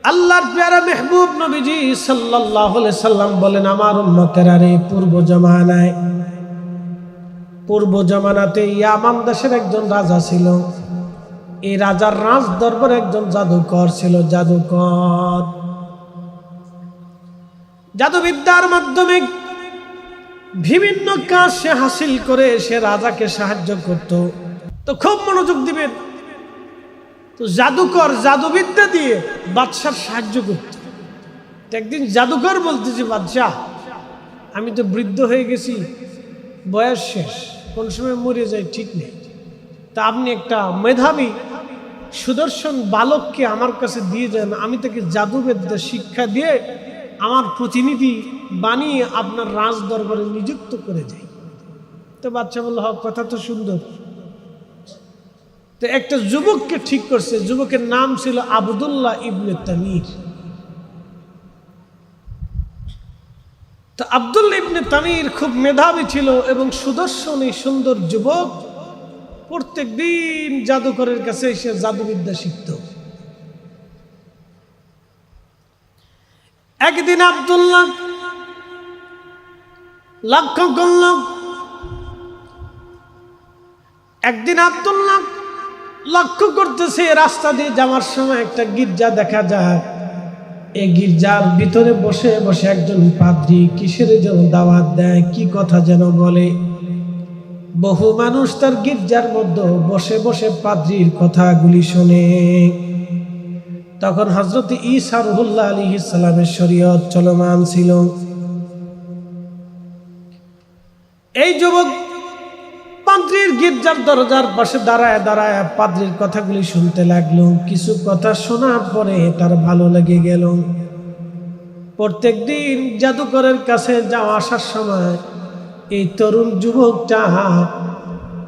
আল্লাহর প্যারা মেহবুব নবীজি সাল্লাল্লাহু আলাইহি সাল্লাম বলেন, আমার উম্মতেরা রে, পূর্ব জামানাতে ইয়ামান দেশের একজন রাজা ছিল। এই রাজার রাজ দরবারে একজন জাদুকর ছিল। জাদুবিদ্যার মাধ্যমে বিভিন্ন কাজ সে হাসিল করে সে রাজাকে সাহায্য করত। তো খুব মনোযোগ দিবেন, তো জাদুকর জাদুবিদ্যা দিয়ে বাদশার সাহায্য করত। একদিন জাদুকর বলতেছে, বাদশাহ আমি তো বৃদ্ধ হয়ে গেছি, বয়স শেষ, কোন সময় মরে যায় ঠিক নেই, তা আপনি একটা মেধাবী সুদর্শন বালককে আমার কাছে দিয়ে যান, আমি তাকে জাদুবিদ্যা শিক্ষা দিয়ে আমার প্রতিনিধি বানিয়ে আপনার রাজ দরবারে নিযুক্ত করে যাই। তো বাচ্চা বলল, হক, কথা তো সুন্দর। তো একটা যুবককে ঠিক করছে, যুবকের নাম ছিল আব্দুল্লাহ ইবনে তামির। তো আব্দুল্লাহ ইবনে তামির খুব মেধাবী ছিল এবং সুদর্শনী সুন্দর যুবক। প্রত্যেক দিন জাদুকরের কাছে এসে জাদুবিদ্যা শিখত। একদিন আব্দুল্লাহ লক্ষ্য করতেছে রাস্তা দিয়ে যাওয়ার সময় একটা গির্জা দেখা যায়। এই গির্জার ভিতরে বসে বসে একজন পাদ্রী কিসের যেন দাওয়াত দেয়, কি কথা যেন বলে। বহু মানুষ তার গির্জার মধ্যে বসে বসে পাদ্রীর কথাগুলি শোনে। তখন হযরত ঈসা রুহুল্লাহ আলাইহিস সালামের শরীয়ত চলমান ছিল। এই যুবক পাদ্রীর গির্জার দরজার পাশে দাঁড়ায় দাঁড়ায় পাদ্রীর কথাগুলি শুনতে লাগলো। কিছু কথা শোনার পরে তার ভালো লেগে গেল। প্রত্যেক দিন জাদুকরের কাছে যাওয়া আসার সময় এই তরুণ যুবকটা,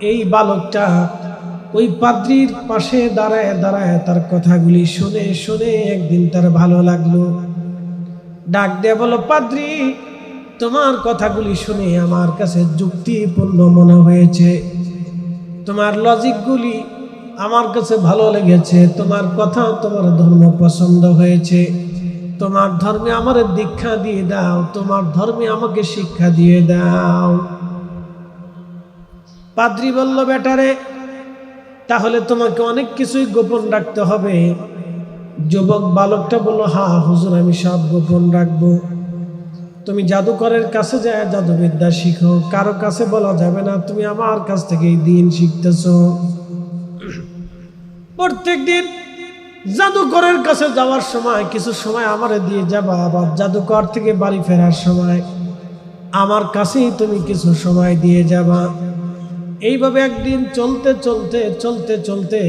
এই বালকটা ওই পাদ্রীর পাশে দাঁড়ায় দাঁড়ায় তার কথাগুলি শুনে শুনে একদিন তার ভালো লাগলো। ডাক দিয়ে বলো, পাদ্রী, তোমার কথাগুলি শুনে আমার কাছে যুক্তিপূর্ণ মনে হয়েছে, তোমার লজিকগুলি আমার কাছে ভালো লেগেছে, তোমার কথা, তোমার ধর্ম পছন্দ হয়েছে, তোমার ধর্মে আমার দীক্ষা দিয়ে দাও, তোমার ধর্মে আমাকে শিক্ষা দিয়ে দাও। পাদ্রী বলল, বেটারে, তাহলে তোমাকে অনেক কিছুই গোপন রাখতে হবে। যুবক বালকটা বলল, হ্যাঁ হুজুর, আমি সব গোপন রাখবো। তুমি জাদুকরের কাছে যায় জাদুবিদ্যা শিখো, কারো কাছে বলা যাবে না তুমি আমার কাছ থেকে এই দিন শিখতেছ। প্রত্যেক দিন জাদুকরের কাছে যাওয়ার সময় কিছু সময় আমারে দিয়ে যাবা, আবার জাদুকর থেকে বাড়ি ফেরার সময় আমার কাছেই তুমি কিছু সময় দিয়ে যাবা। এইভাবে একদিন চলতে চলতে চলতে চলতে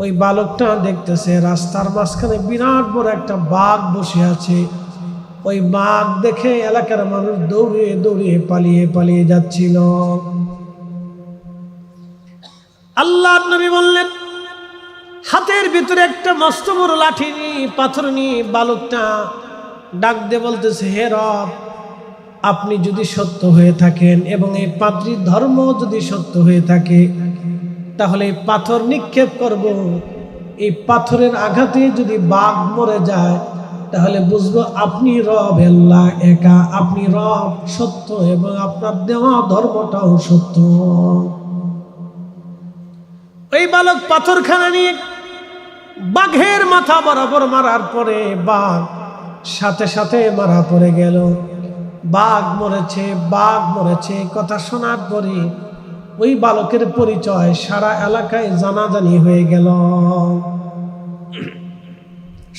ওই বালকটা দেখতেছে রাস্তার মাঝখানে বিরাট বড় একটা বাঘ বসে আছে। ওই বাঘ দেখে এলাকার মানুষ দৌড়িয়ে দৌড়িয়ে পালিয়ে পালিয়ে যাচ্ছিল। আল্লাহর নবী বললেন, হাতের ভিতরে একটা মস্ত বড় লাঠি নিয়ে, পাথর নিয়ে বালকটা ডাক দিয়ে বলতেছে, হে রব, আপনি যদি সত্য হয়ে থাকেন এবং এই পাদ্রীর ধর্ম যদি সত্য হয়ে থাকে, তাহলে এই পাথর নিক্ষেপ করব। এই পাথরের আঘাতে যদি বাঘ মরে যায়, তাহলে বুঝবো আপনি রব আল্লাহ একা, আপনি রব সত্য এবং আপনার দেওয়া ধর্মটাও সত্য। ওই বালক পাথরখানা নিয়ে বাঘের মাথা বরাবর মারার পরে বাঘ সাথে সাথে মারা পড়ে গেল। বাঘ মরেছে কথা শোনার পরে ওই বালকের পরিচয় সারা এলাকায় জানাজানি হয়ে গেল।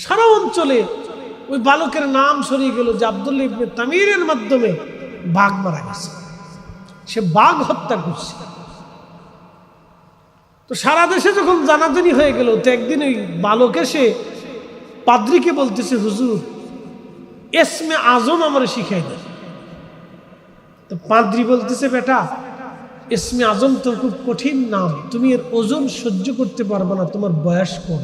সারা অঞ্চলে ওই বালকের নাম ছড়িয়ে গেল যে আব্দুল্লাহ ইবনে তামিরের মাধ্যমে বাঘ মারা গেছে, সে বাঘ হত্যা করছে। তো সারা দেশে যখন জানাজানি হয়ে গেল, তো একদিন ওই বালক এসে পাদ্রীকে বলতেছে, হুজুর, ইসমে আজম আমার শিখাই দেন। তো পাদ্রী বলতেছে, বেটা, ইসমে আজম তো খুব কঠিন নাম, তুমি এর ওজন সহ্য করতে পারবে না, তোমার বয়স কম।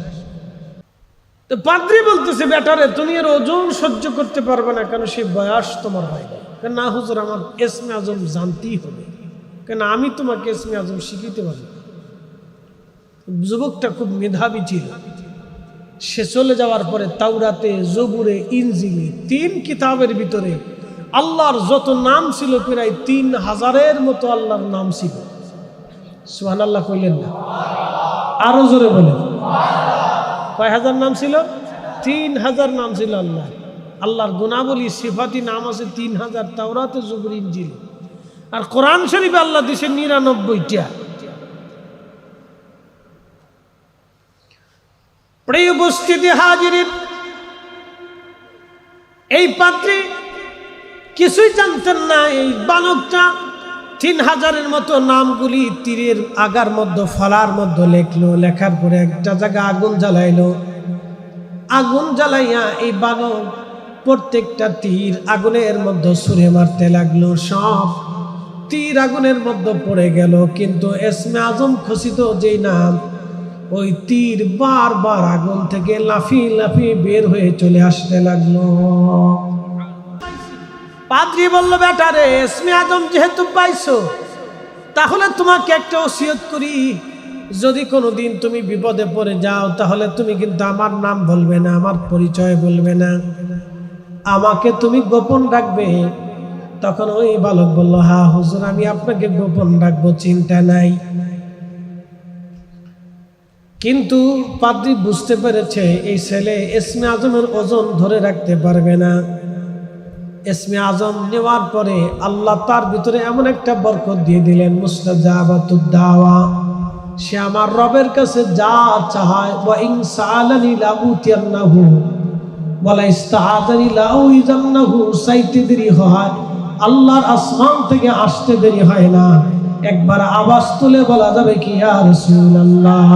তো পাদ্রী বলতেছে, বেটারে, তুমি এর ওজন সহ্য করতে পারবে না, কেন সে বয়স তোমার হয় না। কেন না হুজুর, আমার ইসমে আজম জানতেই হবে, কেন আমি তোমাকে ইসমে আজম শিখিতে পারবো। যুবকটা খুব মেধাবী ছিল। সে চলে যাওয়ার পরে তাওরাতে, জবুরে, ইনজিলে 3 কিতাবের ভিতরে আল্লাহর যত নাম ছিল প্রায় 3000-এর মতো আল্লাহর নাম ছিল। সুবহানাল্লাহ কইলেন না? আরো জোরে বলেন। কয় হাজার নাম ছিল? 3000 নাম ছিল আল্লাহ। আল্লাহর গুণাবলী সিফাতি নাম আছে 3000 তাওরাতে, জবুর, ইনজিল। আর কোরআন শরীফে আল্লাহ দিয়েছে 99টা। প্রিয় উপস্থিতি হাজিরিন, এই পাত্রী কিছুই জানতেন না। এই বালকটা 3000-এর মতো নামগুলি তীরের আগার মধ্যে, ফলার মধ্যে লেখলো। লেখার পরে একটা জায়গা আগুন জ্বালাইলো। আগুন জ্বালাইয়া এই বালক প্রত্যেকটা তীর আগুনের মধ্যে ছুঁড়ে মারতে লাগলো। সব তীর আগুনের মধ্যে পড়ে গেল, কিন্তু ইসমে আজম খচিত যেই নাম, ওই তীর বারবার আগুন থেকে লাফিয়ে লাফিয়ে বের হয়ে চলে আসতে লাগলো। পাদ্রী বলল, বেটা রে, ইসমে আজম যেহেতু পাইছো, তাহলে তোমাকে একটা ওসিয়ত করি, যদি কোনোদিন তুমি বিপদে পড়ে যাও, তাহলে তুমি কিন্তু আমার নাম বলবে না, আমার পরিচয় বলবে না, আমাকে তুমি গোপন রাখবে। তখন ওই বালক বলল, হ্যাঁ হুজুর, আমি আপনাকে গোপন রাখবো, চিন্তা নাই। কিন্তু পাদ্রী বুঝতে পেরেছে এই ছেলে ইসমে আজমের ওজন ধরে রাখতে পারবে না। ইসমে আজম নেওয়ার পরে আল্লাহ তার ভিতরে এমন একটা বরকত দিয়ে দিলেন, মুস্তাজাবাতুদ দাওয়া। সে আমার রবের কাছে যা চায়, ওয়া ইন সাআলানি লা উতিয়ান্নাহু ওয়া লা ইস্তাআযানি লা উইজান্নাহু, চাইতে দেরি হয়, আল্লাহর আসমান থেকে আসতে দেরি হয় না। একবার আওয়াজ তুলে বলা যাবে কি, ইয়া রাসূলুল্লাহ।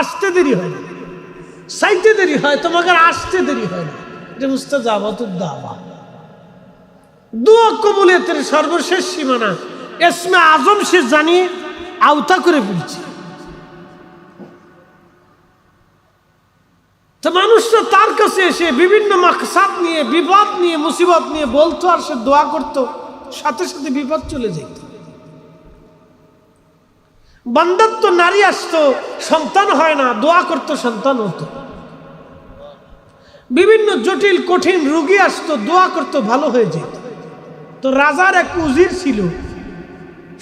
আসতে দেরি হয় না, চাইতে দেরি হয়, তোমাকে আসতে দেরি হয় না। এটা মুস্তাজাবাতুদ দাওয়া, দোয়া কবুলিয়তের সর্বশেষ সীমানা ইসমে আজম সে জানিয়ে আওতা করে ফেলছে। তো মানুষরা তার কাছে এসে বিভিন্ন মাকসাদ নিয়ে, বিপদ নিয়ে, মুসিবত নিয়ে বলতো, আর সে দোয়া করতো, সাথে সাথে বিপদ চলে যেত। বান্দার তো নারী আসতো, সন্তান হয় না, দোয়া করতো, সন্তান হতো। বিভিন্ন জটিল কঠিন রোগী আসতো, দোয়া করতো, ভালো হয়ে যেত। তো রাজার এক উজির ছিল,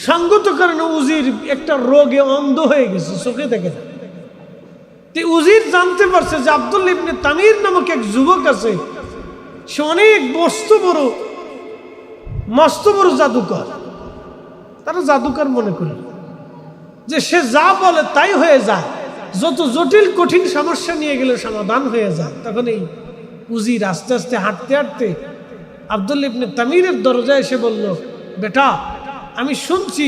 সঙ্গত কারণে উজির একটা রোগে অন্ধ হয়ে গেছে, চোখে দেখে না। উজির জানতে পারছে যে আব্দুল্লাহ ইবনে তামির নামক এক যুবক আছে, সে অনেক মস্ত বড় জাদুকর। তারা জাদুকর মনে করল যে সে যা বলে তাই হয়ে যায়, যত জটিল কঠিন সমস্যা নিয়ে গেলে সমাধান হয়ে যায়। তখন এই উজির আস্তে আস্তে হাঁটতে হাঁটতে আব্দুল্লাহ ইবনে তামিরের দরজায় এসে বলল, বেটা, আমি শুনছি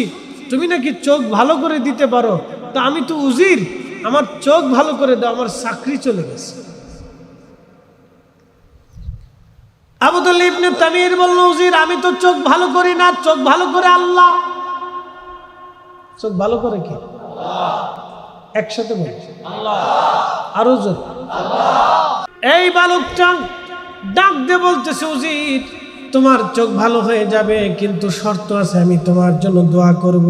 তুমি নাকি চোখ ভালো করে দিতে পারো, তা আমি তো উজির, আমার চোখ ভালো করে দাও, আমার চাকরি চলে গেছে। আব্দুল্লাহ ইবনে তামির বলল, উজির, আমি তো চোখ ভালো করি না, চোখ ভালো করে আল্লাহ। চোখ ভালো করে কে? একসাথে বলি আল্লাহ, আরো জোর আল্লাহ। এই বালকটা ডাক দিয়ে বলতেছে, উজির, তোমার চোখ ভালো হয়ে যাবে, কিন্তু শর্ত আছে, আমি তোমার জন্য দোয়া করব।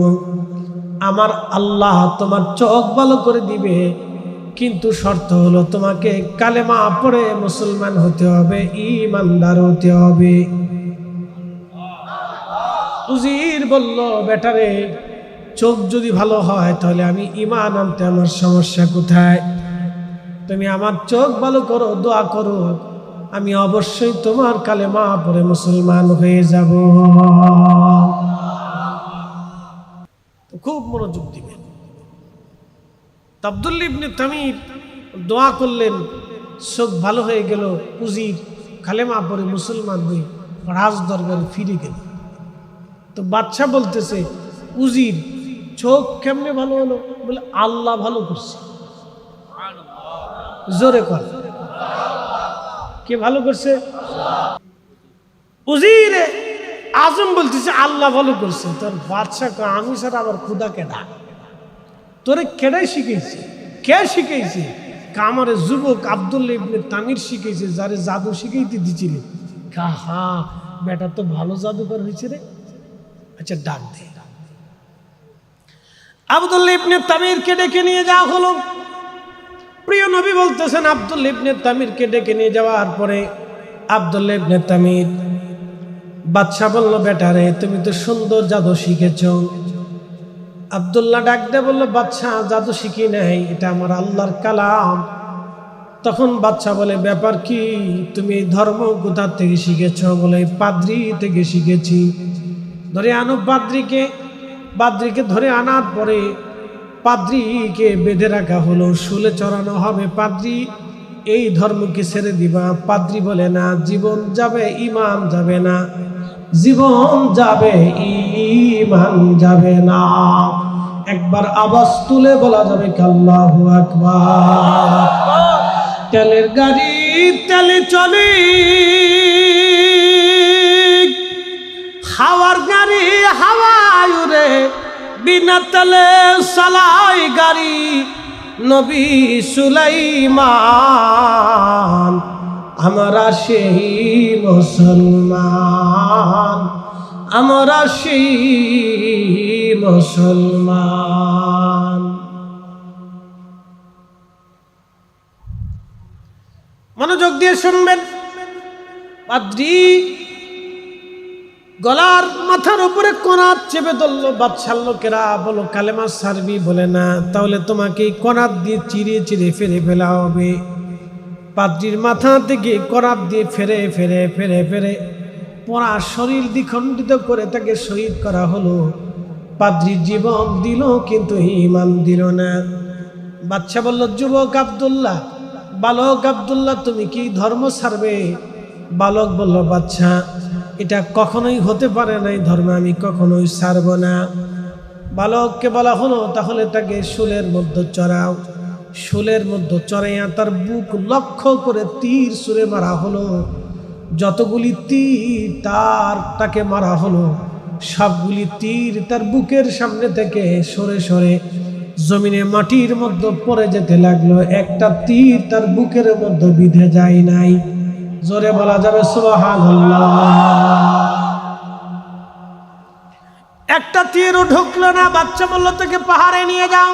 আমার আল্লাহ তোমার চোখ ভালো করে দিবে, কিন্তু শর্ত হলো তোমাকে কালেমা পড়ে মুসলমান হতে হবে, ঈমানদার হতে হবে। উজির বলল, বেটারে, চোখ যদি ভালো হয় তাহলে আমি ঈমান আনতে আমার সমস্যা কোথায়? তুমি আমার চোখ ভালো করো, দোয়া করো, আমি অবশ্যই তোমার কালেমা পড়ে মুসলমান হয়ে যাব। খুব মনোযোগ দিবেন। আব্দুল্লাহ ইবনে তামির দোয়া করলেন, চোখ ভালো হয়ে গেল। উজির কালেমা পড়ে মুসলমান হয়ে রাজ দরবারে ফিরে গেল। তো বাদশা বলতেছে, উজির, চোখ কেমনে ভালো হলো? বলে, আল্লাহ ভালো করছে। জোরে কর, কে ভালো করছে? উজির আজম বলতেছে আল্লাহ ভালো করছে। তোর বাদশা, আমি স্যার আবার খুদা কেডা? তোরে কেডাই শিখেছে? কে শিখেছে? কামারে যুবক আব্দুল্লাহ ইবনে তামির শিখেছে, যারে জাদু শিখাইতে দিছিল। হা, বেটা তো ভালো জাদুকর হয়েছে রে। আচ্ছা, ডাক দে। আব্দুল্লাহ ইবনে তামিরকে ডেকে নিয়ে যাওয়া হলো। প্রিয় নবী বলতেছেন, আব্দুল্লাহ ইবনে তামিরকে ডেকে নিয়ে যাওয়ার পরে আব্দুল্লাহ ইবনে তামির, বাদশা বলল, বেটারে তুমি তো সুন্দর জাদু শিখেছ। আব্দুল্লাহ ডাক দিয়ে বলল, বাদশা জাদু শিখি নাই, এটা আমার আল্লাহর কালাম। তখন বাদশা বলে, ব্যাপার কি, তুমি এই ধর্ম কোথা থেকে শিখেছ? বলে, পাদ্রি থেকে শিখেছি। ধরে আনো পাদ্রিকে। পাদ্রিকে ধরে আনার পরে পাদ্রিকে বেঁধে রাখা হলো, শুলে চড়ানো হবে। পাদ্রি, এই ধর্মকে ছেড়ে দিবা? পাদ্রি বলে, না, জীবন যাবে, ইমান যাবে না। জীবন যাবে, ইমান যাবে না। একবার আওয়াজ তুলে বলা যাবে আল্লাহু আকবার। তেলের গাড়ি তেলে চলে, হাওয়ার গাড়ি হাওয়ায় উড়ে, বিনা তেলে চালাই গাড়ি নবী সুলাইমান। আমরা সেই মুসলমান, আমরা সেই মুসলমান। মনোযোগ দিয়ে শুনবেন। পাদ্রী গলার মাথার উপরে কোনাত চেপে ধরল। বাদশার লোকেরা বলো, কালেমা সারবি? বলে, না। তাহলে তোমাকে কোনাত দিয়ে চিরে চিরে ফেরে ফেলা হবে। পাদ্রীর মাথা থেকে কোনাত দিয়ে ফেরে ফেরে ফেরে ফেরে পুরা শরীর দ্বিখণ্ডিত করে তাকে শহীদ করা হলো। পাদ্রী জীবন দিল, কিন্তু ঈমান দিল না। বাদশা বলল, যুবক আব্দুল্লাহ, বালক আব্দুল্লাহ, তুমি কি ধর্ম ছাড়বে? বালক বলল, বাদশা, এটা কখনোই হতে পারে না, এই ধর্ম আমি কখনোই ছাড়ব না। বালককে বলা হলো, তাহলে তাকে শুলের মধ্যে চড়াও। শুলের মধ্যে চড়াইয়া তার বুক লক্ষ্য করে তীর ছুঁড়ে মারা হলো। যতগুলি তীর তাকে মারা হলো, সবগুলি তীর তার বুকের সামনে থেকে সরে সরে জমিনে মাটির মধ্যে পড়ে যেতে লাগলো। একটা তীর তার বুকের মধ্যে বিঁধে যায় নাই। জোরে বলা যাবে সুবহানাল্লাহ। একটা তীরও ঢুকলো না। বাচ্চা বলল, তোকে পাহাড়ে নিয়ে যাও।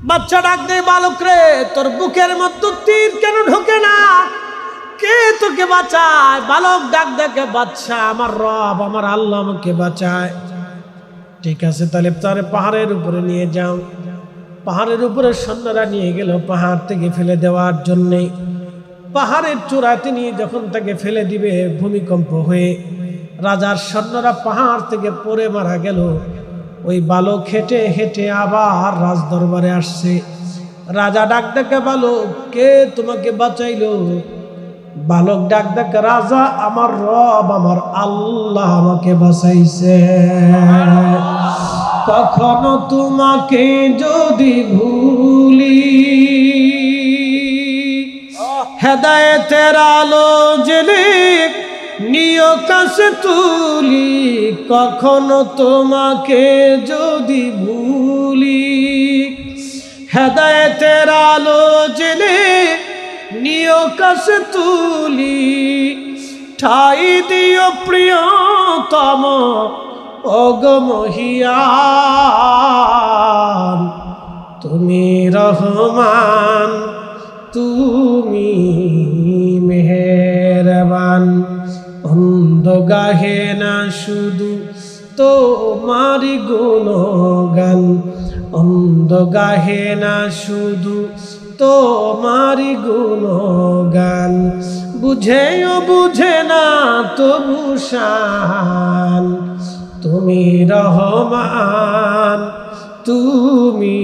বাচ্চা ডাক দেয়, বালক রে, তোর বুকের মধ্যে তীর কেন ঢোকে না? কে তোকে বাঁচায়? বালক ডাক দেখে, বাচ্চা, আমার রব, আমার আল্লাহ আমাকে বাঁচায়। ঠিক আছে, তাহলে তারে পাহাড়ের উপরে নিয়ে যাও। পাহাড়ের উপরে সৈন্যরা নিয়ে গেল পাহাড় থেকে ফেলে দেওয়ার জন্যে। পাহাড়ের চূড়াতে নিয়ে যখন তাকে ফেলে দিবে, ভূমিকম্প হয়ে রাজার সৈন্যরা পাহাড় থেকে পড়ে মারা গেল। ওই বালক হেঁটে হেঁটে আবার রাজ দরবারে আসছে। রাজা ডাক ডাকে, বালক, কে তোমাকে বাঁচাইলো? বালক ডাক ডাকে, রাজা, আমার রব, আমার আল্লাহ আমাকে বাঁচাইছে। কখনো তোমাকে যদি ভুলি, হেদায়েতের আলো জেলে নিয় কাছে তুলি। কখনো তোমাকে যদি ভুলি, হেদায়েতের আলো জেলে নিয় কাছে তুলি। ঠাই দিও প্রিয়তম ওগো মহিয়ান, তুমি রহমান, তুমি মেহেরবান। অন্ধ গাহে না শুধু তোমারি গুণগান, অন্ধ গাহে না শুধু তোমারি গুণগান। বুঝেও বুঝে না তবু শান, তুমি রহমান, তুমি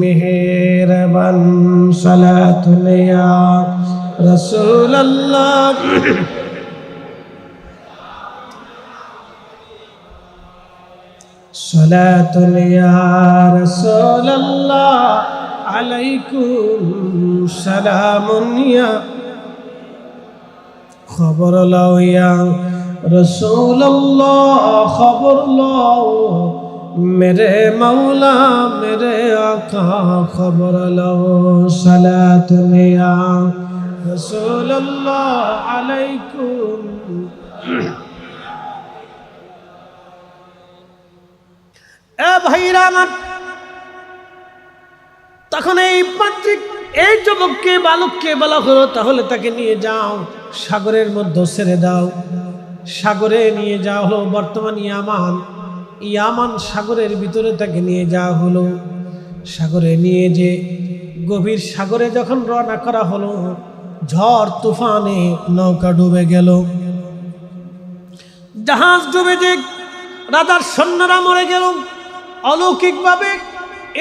মেহেরবান। সালাতুন ইয়া রাসূলুল্লাহ, সালাতুন ইয়া রাসূলুল্লাহ, আলাইকুম সালামুন ইয়া। খবর লও ইয়া রাসূলুল্লাহ, খবর লও मेरे मौला मेरे आका, खबर लो। सलातुन या रसूलुल्लाह अलैकुम। এ ভাইরা আমার, তখন এই পাত্রিক এই যুবককে বালককে বলা হলো তাহলে তাকে নিয়ে যাও, সাগরের মধ্যে ছেড়ে দাও। সাগরে নিয়ে যাওয়া হলো। বর্তমান ইয়ামান সাগরের ভিতরে তাকে নিয়ে যাওয়া হলো। সাগরে নিয়ে যে গভীর সাগরে যখন রওনা করা হলো, ঝড় তুফানে নৌকা ডুবে গেল, জাহাজ ডুবে যে রাজার সৈন্যরা মরে গেল। অলৌকিকভাবে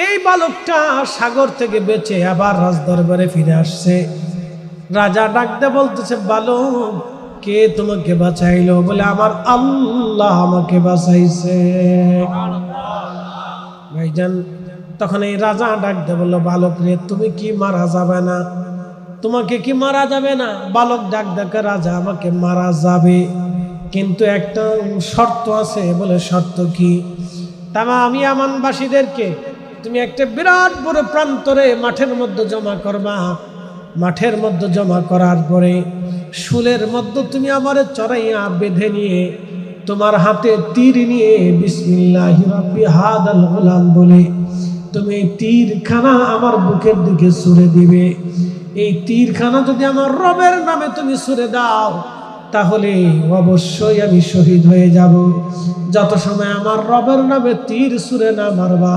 এই বালকটা সাগর থেকে বেঁচে আবার রাজদরবারে ফিরে আসছে। রাজা ডাকতে বলতেছে, বালক কে তোমাকে বাঁচাইলো? বলে, আমার আল্লাহ আমাকে বাঁচাইছে। ভাইজান, তখন এই রাজা ডাকতে বললো, বালক রে তুমি কি মারা যাবে না? তোমাকে কি মারা যাবে না? বালক ডাক ডাকে, রাজা আমাকে মারা যাবে, কিন্তু একটা শর্ত আছে। বলে, শর্ত কি? আমি ইয়ামানবাসীদেরকে তুমি একটা বিরাট বড় প্রান্তরে মাঠের মধ্যে জমা করবা। মাঠের মধ্যে জমা করার পরে শুলের মধ্যে তুমি আমারে চড়াইয়া বেঁধে নিয়ে তোমার হাতে তীর নিয়ে বিসমিল্লাহি রাব্বি হাদাল গোলাম বলে তুমি এই তীরখানা আমার বুকের দিকে ছুঁড়ে দিবে। এই তীরখানা যদি আমার রবের নামে তুমি ছুঁড়ে দাও, তাহলে অবশ্যই আমি শহীদ হয়ে যাব। যত সময় আমার রবের নামে তীর ছুঁড়ে না মারবা,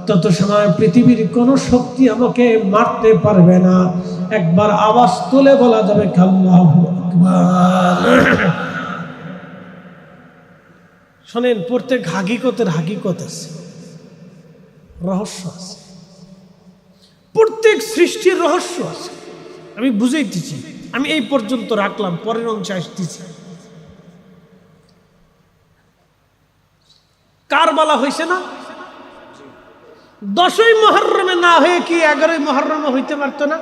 তত সময় পৃথিবীর কোনো শক্তি আমাকে মারতে পারবে না। একবার আওয়াজ তুলে বলা যাবে, আল্লাহু আকবার। শোনেন, প্রত্যেক হাকিকতের হাকিকত আছে, রহস্য আছে। প্রত্যেক সৃষ্টির রহস্য আছে। আমি বুঝাইতেছি, আমি এই পর্যন্ত রাখলাম, পরের অংশে আসতেছি। কারবালা হয়েছে না? 10ই মুহররমে না হয়ে কি 11ই মুহররমে হইতে পারতো না?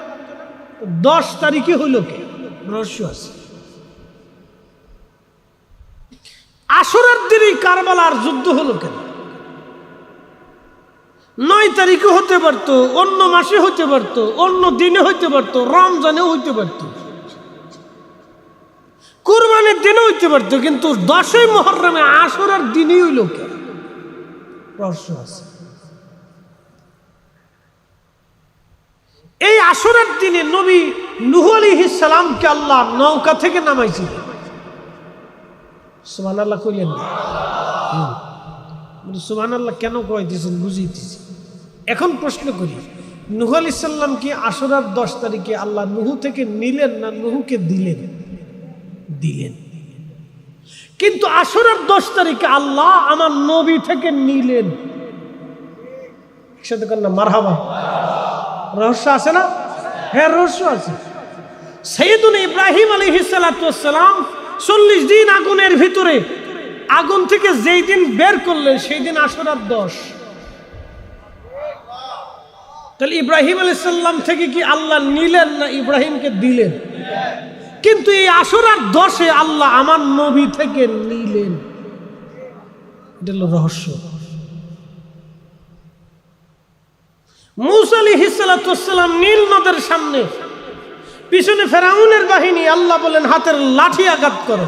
10 তারিখে হইল কে? রহস্য আছে। আশুরার দিনই কারবালার যুদ্ধ হলো কেন? 9 তারিখে হতে পারতো, অন্য মাসে হতে পারতো, অন্য দিনে হইতে পারতো, রমজানে হইতে পারতো, কুরবানির দিনে হইতে পারতো, কিন্তু 10ই মুহররমে আশুরার দিনই হইল কেন? রহস্য আছে। এই আশুরার দিনে নবী নূহ আলাইহিস সালামকে আল্লাহ নৌকা থেকে নামাইছিল। সুবহানাল্লাহ কইলেন না? সুবহানাল্লাহ কেন কইতেছেন বুঝাইতেছি। এখন প্রশ্ন করি, নূহ আলাইহিস সালাম কি আশুরার 10 তারিখে আল্লাহ নূহ থেকে নিলেন না নূহকে দিলেন? দিলেন। কিন্তু আশুরার 10 তারিখে আল্লাহ আমার নবী থেকে নিলেন। একসাথে কর না মারহাবা। রহস্য আছে না? হ্যাঁ, রহস্য আছে। সাইয়েদুনা ইব্রাহিম আলাইহিস সালাতু ওয়াস সালাম 40 দিন আগুনের ভিতরে, আগুন থেকে যেই দিন বের করলেন সেই দিন আশুরার 10। তাহলে ইব্রাহিম আলাইহিস সালাম থেকে কি আল্লাহ নিলেন না ইব্রাহিমকে দিলেন? কিন্তু এই আশুরার 10-এ আল্লাহ আমার নবী থেকে নিলেন। এটা হলো রহস্য। মূসা আলাইহিস সালাতু ওয়াস সালাম নীল নদের সামনে, পিছনে ফেরাউনের বাহিনী, আল্লাহ বলেন হাতের লাঠি আঘাত করো।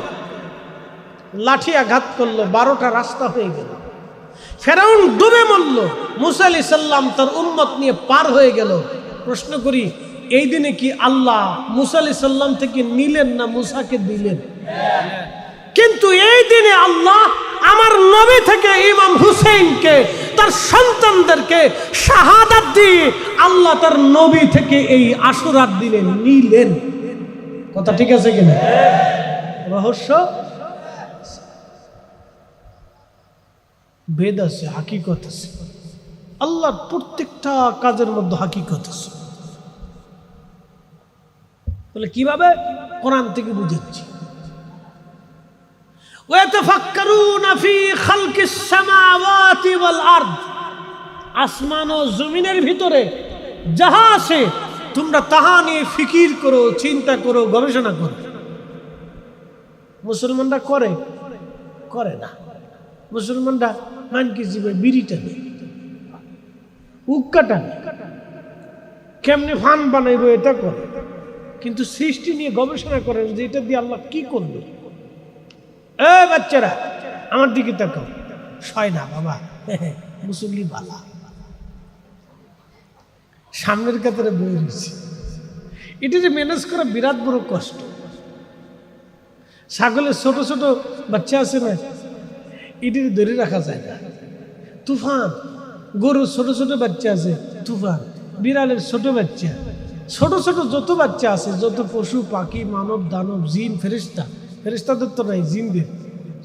লাঠি আঘাত করলো, 12টা রাস্তা হয়ে গেল। ফেরাউন ডুবে মরল, মূসা আলাইহিস সালাম তার উম্মত নিয়ে পার হয়ে গেল। প্রশ্ন করি, এই দিনে কি আল্লাহ মূসা আলাইহিস সালাম থেকে নিলেন না মূসাকে দিলেন? কিন্তু এই দিনে আল্লাহ আমার নবী থেকে ইমাম হুসেইনকে, তার সন্তানদেরকে শাহাদাত দিয়ে আল্লাহ তার নবী থেকে এই আশুরার দিনে নিলেন। কথা ঠিক আছে কিনা? রহস্য বেদ আছে, হাকিকত আছে। আল্লাহর প্রত্যেকটা কাজের মধ্যে হাকিকত আছে। বলে কিভাবে? কোরআন থেকে বুঝাচ্ছি। ওয়াতাফাক্কারুনা ফি খালকিস সামাওয়াতি ওয়াল আরদ, আসমান ও জমিনের ভিতরে যাহা আছে তোমরা তাহা নিয়ে ফিকির করো, চিন্তা করো, গবেষণা করো। মুসলমানরা করে? করে না। মুসলমানরা মানকি জীবে বিড়িটা নেই, উক্কাটা নেই, কেমনে ফান বানাইবো এটা করে। কিন্তু সৃষ্টি নিয়ে গবেষণা করেন যে এটা দিয়ে আল্লাহ কি করলো। বাচ্চারা আমার দিকে তাকাও, শয় না বাবা, মুসল্লি বালা, সামনের কাতারে বই রয়েছে। এটা যে ম্যানেজ করা বিরাট বড় কষ্ট। ছাগলের ছোট ছোট বাচ্চা আছে না, এটি ধরে রাখা যায় না, তুফান। গরুর ছোট ছোট বাচ্চা আছে, তুফান। বিড়ালের ছোট বাচ্চা, ছোট ছোট যত বাচ্চা আছে, যত পশু পাখি মানব দানব জিন ফেরেশতা, ফেরেশতাদের তো নাই, জিনদের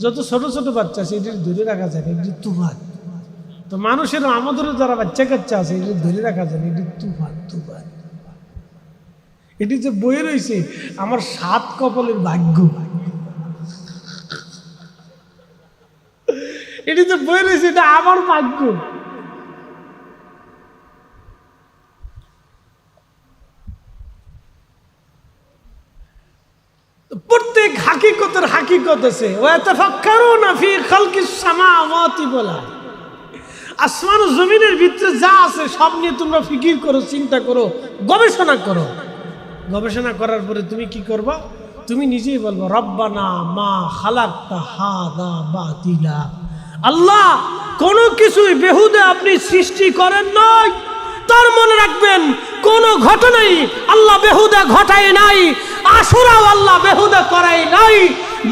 যত ছোট ছোট বাচ্চা আছে এটি ধরে রাখা যায় না, এটি তুফান। তো মানুষের আমাদেরও যারা বাচ্চা কাচ্চা আছে এটি ধরে রাখা যায় না, এটি তুফান। তুফান এটি যে বয়ে রয়েছে আমার 7 কপালের ভাগ্য, এটি যে বয়ে রয়েছে এটা আমার ভাগ্য। প্রত্যেক হাকিকতের হাকিকত আছে। ওয়াতাফাক্কারুনা ফি খালকিস সামাওয়াতি বলা, আসমান ও জমিনের ভিতরে যা আছে সব নিয়ে তোমরা ফিকির করো, চিন্তা করো, গবেষণা করো। গবেষণা করার পরে তুমি কি করবা? তুমি নিজেই বলবো রব্বানা মা খালাকতা হাযা বাতিলা, আল্লাহ কোনো কিছুই বেহুদা আপনি সৃষ্টি করেন নাই। তার মনে রাখবেন কোন ঘটনাই আল্লাহ বেহুদা ঘটায় নাই। আশুরাও আল্লাহ বেহুদা করাই নাই,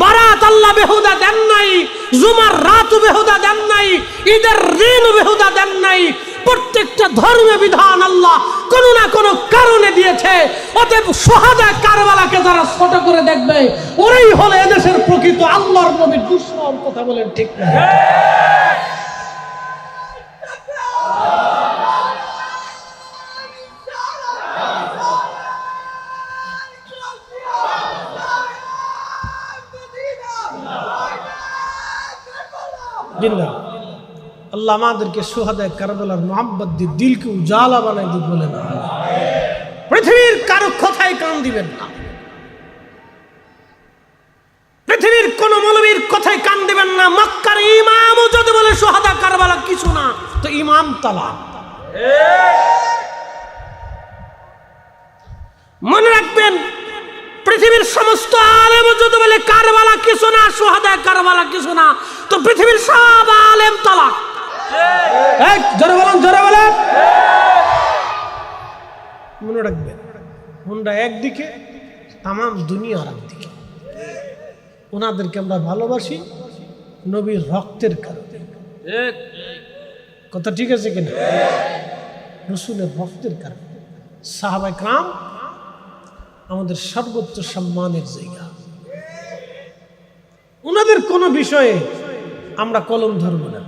বারাত আল্লাহ বেহুদা দেন নাই, জুমার রাতও বেহুদা দেন নাই, ঈদের দিনও বেহুদা দেন নাই। প্রত্যেকটা ধর্মীয় বিধান আল্লাহ কোনো না কোনো কারণে দিয়েছে। অতএব সুহাদা কারবালাকে যারা ছোট করে দেখবে ওরাই হলো এদেশের প্রকৃত আল্লাহর নবীর দুশমন। কথা বলেন ঠিক না? আল্লাহ আমাদেরকে সুহাদায়ে কারবালার মোহাব্বত দিয়ে দিলকে উজালা বানাই দিই বলেন। পৃথিবীর কারো কথায় কান দিবেন না, পৃথিবীর কোন মৌলবীর কথায় কান দিবেন না। মক্কার ইমামও যদি বলে সুহাদা কারবালা কিছু না, তো ইমাম তালাক। মনে রাখবেন পৃথিবীর সমস্ত আলেম যদি বলে কারবালা কিছু না, সুহাদা কারবালা কিছু না, তো পৃথিবীর সব আলেম তালাক। জোরে বলেন, জোরে বলেন। মনে রাখবেন ওনারা একদিকে, তাম দুনিয়া আর একদিকে। ওনাদেরকে আমরা ভালোবাসি নবীর রক্তের কারণে। কথা ঠিক আছে কিনা? রাসূলের রক্তের কারণে। সাহাবায়ে কেরাম আমাদের সর্বোচ্চ সম্মানের জায়গা। ওনাদের কোনো বিষয়ে আমরা কলম ধরব না,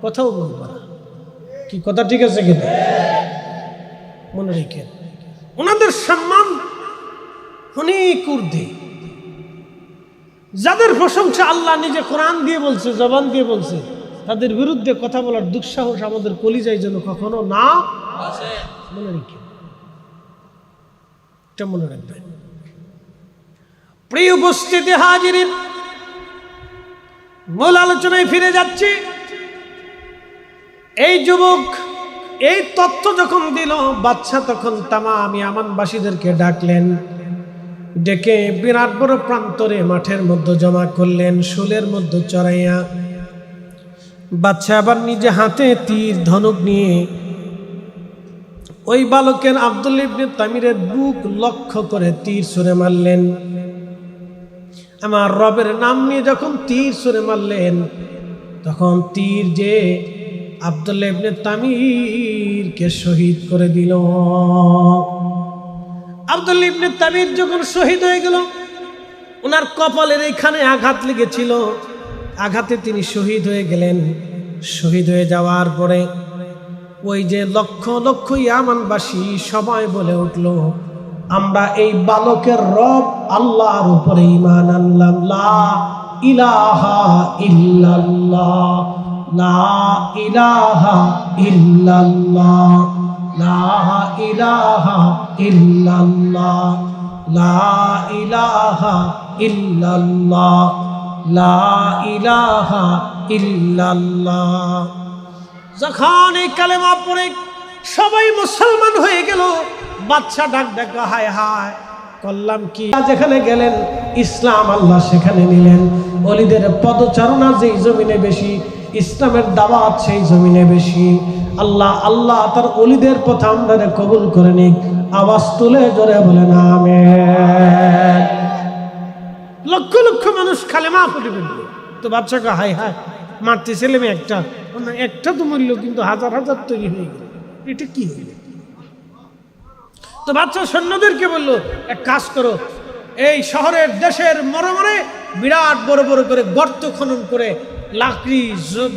কথাও বলব না। কি কথা ঠিক আছে কিনা? মনে রেখেন ওনাদের সম্মান অনেক ঊর্ধ্বে। যাদের প্রশংসা আল্লাহ নিজে কোরআন দিয়ে বলছে, জবান দিয়ে বলছে, তাদের বিরুদ্ধে কথা বলার দুঃসাহস আমাদের কলিজায় যেন কখনো না আসে। মনে রেখেন, এটা মনে রাখবেন। প্রিয় উপস্থিতি হাজিরিন, মূল আলোচনায় ফিরে যাচ্ছি। এই যুবক এই তথ্য যখন দিল, বাদশা তখন তামাম ইয়ামানবাসীদেরকে ডাকলেন, ডেকে বিরাট বড় প্রান্তরে মাঠের মধ্যে জমা করলেন, শুলের মধ্যে চড়াইয়া। বাদশা আবার নিজে হাতে তীর ধনুক নিয়ে ওই বালকের আব্দুল্লাহ ইবনে তামিরের বুক লক্ষ্য করে তীর ছুঁড়ে মারলেন। আমার রবের নাম নিয়ে যখন তীর ছুঁড়ে মারলেন, তখন তীর যে আব্দুল্লাহ ইবনে তামিরকে শহীদ করে দিল। আব্দুল্লাহ ইবনে তামির যখন শহীদ হয়ে গেল, ওনার কপালের এইখানে আঘাত লেগেছিল, আঘাতে তিনি শহীদ হয়ে গেলেন। শহীদ হয়ে যাওয়ার পরে ওই যে লক্ষ লক্ষ ইয়ামানবাসী সবাই বলে উঠল, আমরা এই বালকের রব আল্লাহর উপরে ঈমান আনলাম। লা ইলাহা ইল্লাল্লাহ, লা ইলাহা ইল্লাল্লাহ, লা ইলাহা ইল্লাল্লাহ, লা ইলাহা ইল্লাল্লাহ, লা ইলাহা ইল্লাল্লাহ। যখন এই কালেমা পড়ে সবাই মুসলমান হয়ে গেল, বাদশা ডাক ডাকা, হায় হায় করলাম কি। যেখানে গেলেন ইসলাম আল্লাহ সেখানে নিলেন। ওলিদের পদচারণা যেই জমিনে বেশি, ইসলামের দাওয়াত সেই জমিনে বেশি। আল্লাহ আল্লাহ তার ওলিদের পথে আমরা কবুল করে নিক। আওয়াজ তুলে জোরে বলেন আমিন। লক্ষ লক্ষ মানুষ কালেমা পড়ে ফেলল, তো বাচ্চাকে হাই হাই মারতে ছেলে মেয়ে একটা তো মূল্য, কিন্তু হাজার হাজার তৈরি হয়ে গেল, এটা কি হইল? তো বাচ্চা সৈন্যদেরকে বললো, এক কাজ করো, এই শহরের দেশের মরমরে বিরাট বড় বড় করে গর্ত খনন করে লাকড়ি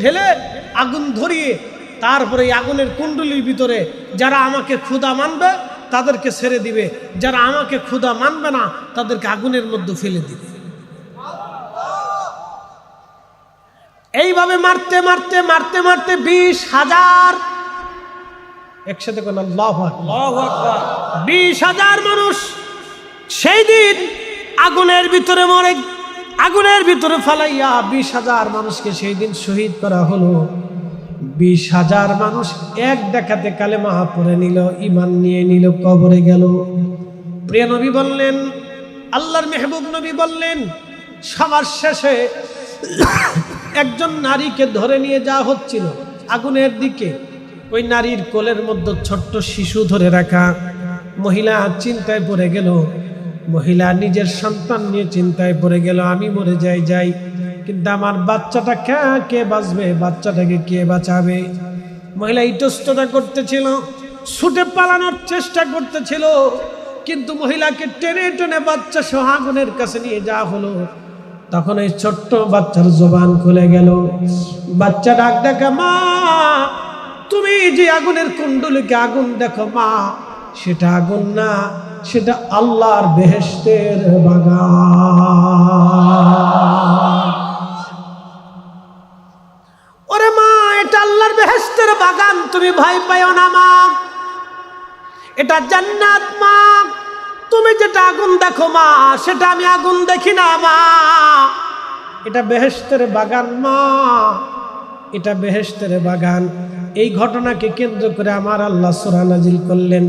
ঢেলে আগুন ধরিয়ে তারপরে এই আগুনের কুণ্ডলীর ভিতরে যারা আমাকে ক্ষুধা মানবে তাদেরকে ছেড়ে দিবে, যারা আমাকে ক্ষুধা মানবে না তাদেরকে আগুনের মধ্যে ফেলে দিবে। এইভাবে মারতে মারতে মারতে মারতে 20,000, একসাথে কোন আল্লাহু আকবার, 20,000 মানুষ সেই দিন আগুনের ভিতরে মরে, আগুনের ভিতরে ফালাইয়া 20,000 মানুষকে সেই দিন শহীদ করা হলো। 20,000 মানুষ এক ডাকাতে কালেমা পড়ে নিল, ঈমান নিয়ে নিল, কবরে গেল। প্রিয় নবী বললেন, আল্লাহর মেহবুব নবী বললেন, সবার শেষে একজন নারীকে ধরে নিয়ে যাওয়া হচ্ছিল আগুনের দিকে। ওই নারীর কোলের মধ্যে ছোট্ট শিশু ধরে রাখা। মহিলা চিন্তায় পড়ে গেল, মহিলা নিজের সন্তান নিয়ে চিন্তায় পড়ে গেল, আমি মরে যাই, কিন্তু আমার বাচ্চাটা কে বাঁচবে, বাচ্চাটাকে কে বাঁচাবে? মহিলা ইতস্ততা করতেছিল, ছুটে পালানোর চেষ্টা করতেছিল, কিন্তু মহিলাকে টেনে টেনে বাচ্চা সহ আগুনের কাছে নিয়ে যাওয়া হলো। তখন এই ছোট্ট বাচ্চার জবান খুলে গেল, বাচ্চা ডাক ডাকা, মা তুমি যে আগুনের কুণ্ডলীকে আগুন দেখো মা, সেটা আগুন না, সেটা আল্লাহর বেহেশতের বাগান। ওরে মা, এটা আল্লাহর বেহেশতের বাগান, তুমি ভয় পাইও না মা, এটা জান্নাত মা। তুমি যেটা আগুন দেখো মা, সেটা আমি আগুন দেখি না মা, এটা বেহেশতের বাগান মা, এটা বেহেশতের বাগান। এই ঘটনাকে কেন্দ্র করে আমার আল্লাহ সূরা নাজিল করলেন,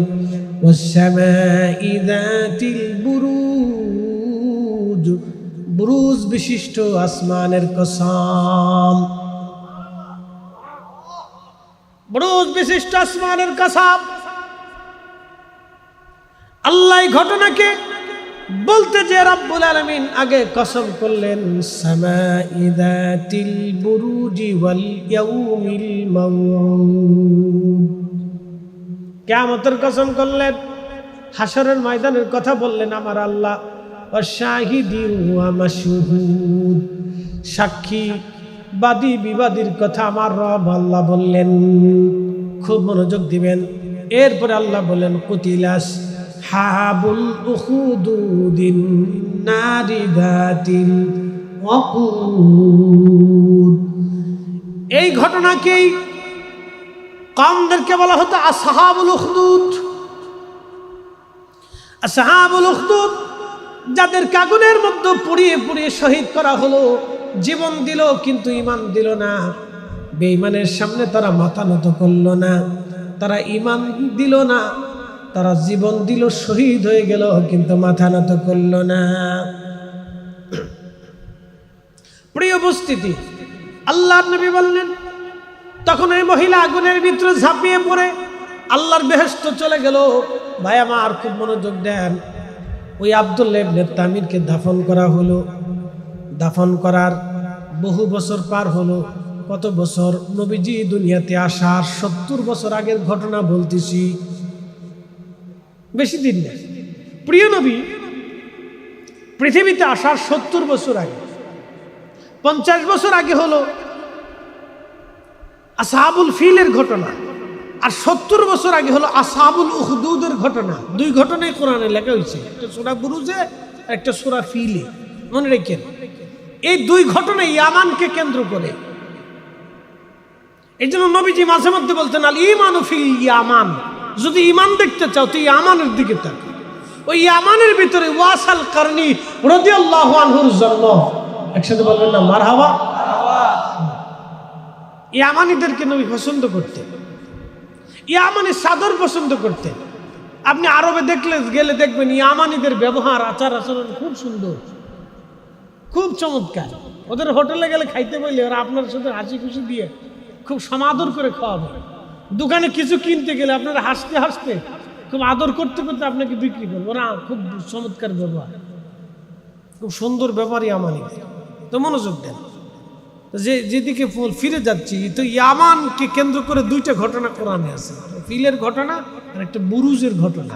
ওয়াস-সামাই যাতিল বুরুজ, বুরুজ বিশিষ্ট আসমানের কসম, বুরুজ বিশিষ্ট আসমানের কসম। আল্লাহ এই ঘটনাকে বলতে যে রব্বুল আলামিন আগে কসম করলেন, সামাই যাতিল বুরুজি ওয়াল ইয়াউমিল মাউউদ, কিয়ামতের কসম করলেন, হাশরের ময়দানের কথা বললেন আমার আল্লাহ, ওয়াশাহিদি ওয়া মাশহুদ, সাক্ষী বাদী বিবাদীর কথা আমার রব আল্লাহ বললেন। খুব মনোযোগ দিবেন। এরপরে আল্লাহ বললেন, কুতিলাস হাবুল উখুদুদিন নারি যাতিল ওয়াকুদ। এই ঘটনাকেই কওমদেরকে বলা হতো আসহাবুল উখদুদ। আসহাবুল উখদুদ যাদের আগুনের মধ্যে পুড়িয়ে পুড়িয়ে শহীদ করা হলো, জীবন দিল কিন্তু ঈমান দিল না। বেঈমানের সামনে তারা মাথা নত করল না, তারা ঈমান দিল না, তারা জীবন দিল, শহীদ হয়ে গেল, কিন্তু মাথা নত করল না। প্রিয় উপস্থিতি, আল্লাহর নবী বললেন, তখন এই মহিলা আগুনের ভিতরে ঝাঁপিয়ে পড়ে আল্লাহর বেহেশত চলে গেল। ভাই আমার খুব মনোযোগ দেন। ওই আব্দুল্লাহ ইবনে তামিরকে দাফন করা হলো। দাফন করার বহু বছর পার হলো। কত বছর? নবীজি দুনিয়াতে আসার 70 বছর আগের ঘটনা বলতেছি, বেশি দিন নেই। প্রিয় নবী পৃথিবীতে আসার 70 বছর আগে, 50 বছর আগে হলো আসহাবুল ফিলের ঘটনা, আর 70 বছর আগে হলো আসহাবুল উখদুদের ঘটনা। দুই ঘটনাই কোরআনে লেখা হয়েছে, একটা সূরা বুরুজে, একটা সূরা ফিলে। মনে রাখেন, এই দুই ঘটনা ইয়ামানকে কেন্দ্র করে। এই জন্য নবীজি মাঝে মধ্যে বলতেন, আল ঈমানু ফিল ইয়ামান, যদি ঈমান দেখতে চাও তো ইয়ামানের দিকে তাকাও। ওই ইয়ামানের ভিতরে ওয়াসাল কারনি রাদিয়াল্লাহু আনহুর জন্য, একসাথে বলবেন না মারহাবা। ইয়ামানিদেরকে নবী পছন্দ করতেন, ইয়ামানি চাদর পছন্দ করতেন। আপনি আরবে গেলে দেখবেন ইয়ামানিদের ব্যবহার, আচার আচরণ খুব সুন্দর। খুব চমৎকার। ওদের হোটেলে গেলে খাইতে বললে ওরা আপনার সাথে হাসি খুশি দিয়ে খুব সমাদর করে খাওয়াবে। দোকানে কিছু কিনতে গেলে আপনারা হাসতে হাসতে খুব আদর করতে করতে আপনাকে বিক্রি করবো। ওরা খুব চমৎকার ব্যবহার, খুব সুন্দর ব্যাপারই আমানিদের। তো মনোযোগ দেন, যেদিকে ফিরে যাচ্ছি, তো ইয়ামানকে কেন্দ্র করে দুইটা ঘটনা কোরআনে আছে, ফিলের ঘটনা আর একটা বুরুজের ঘটনা।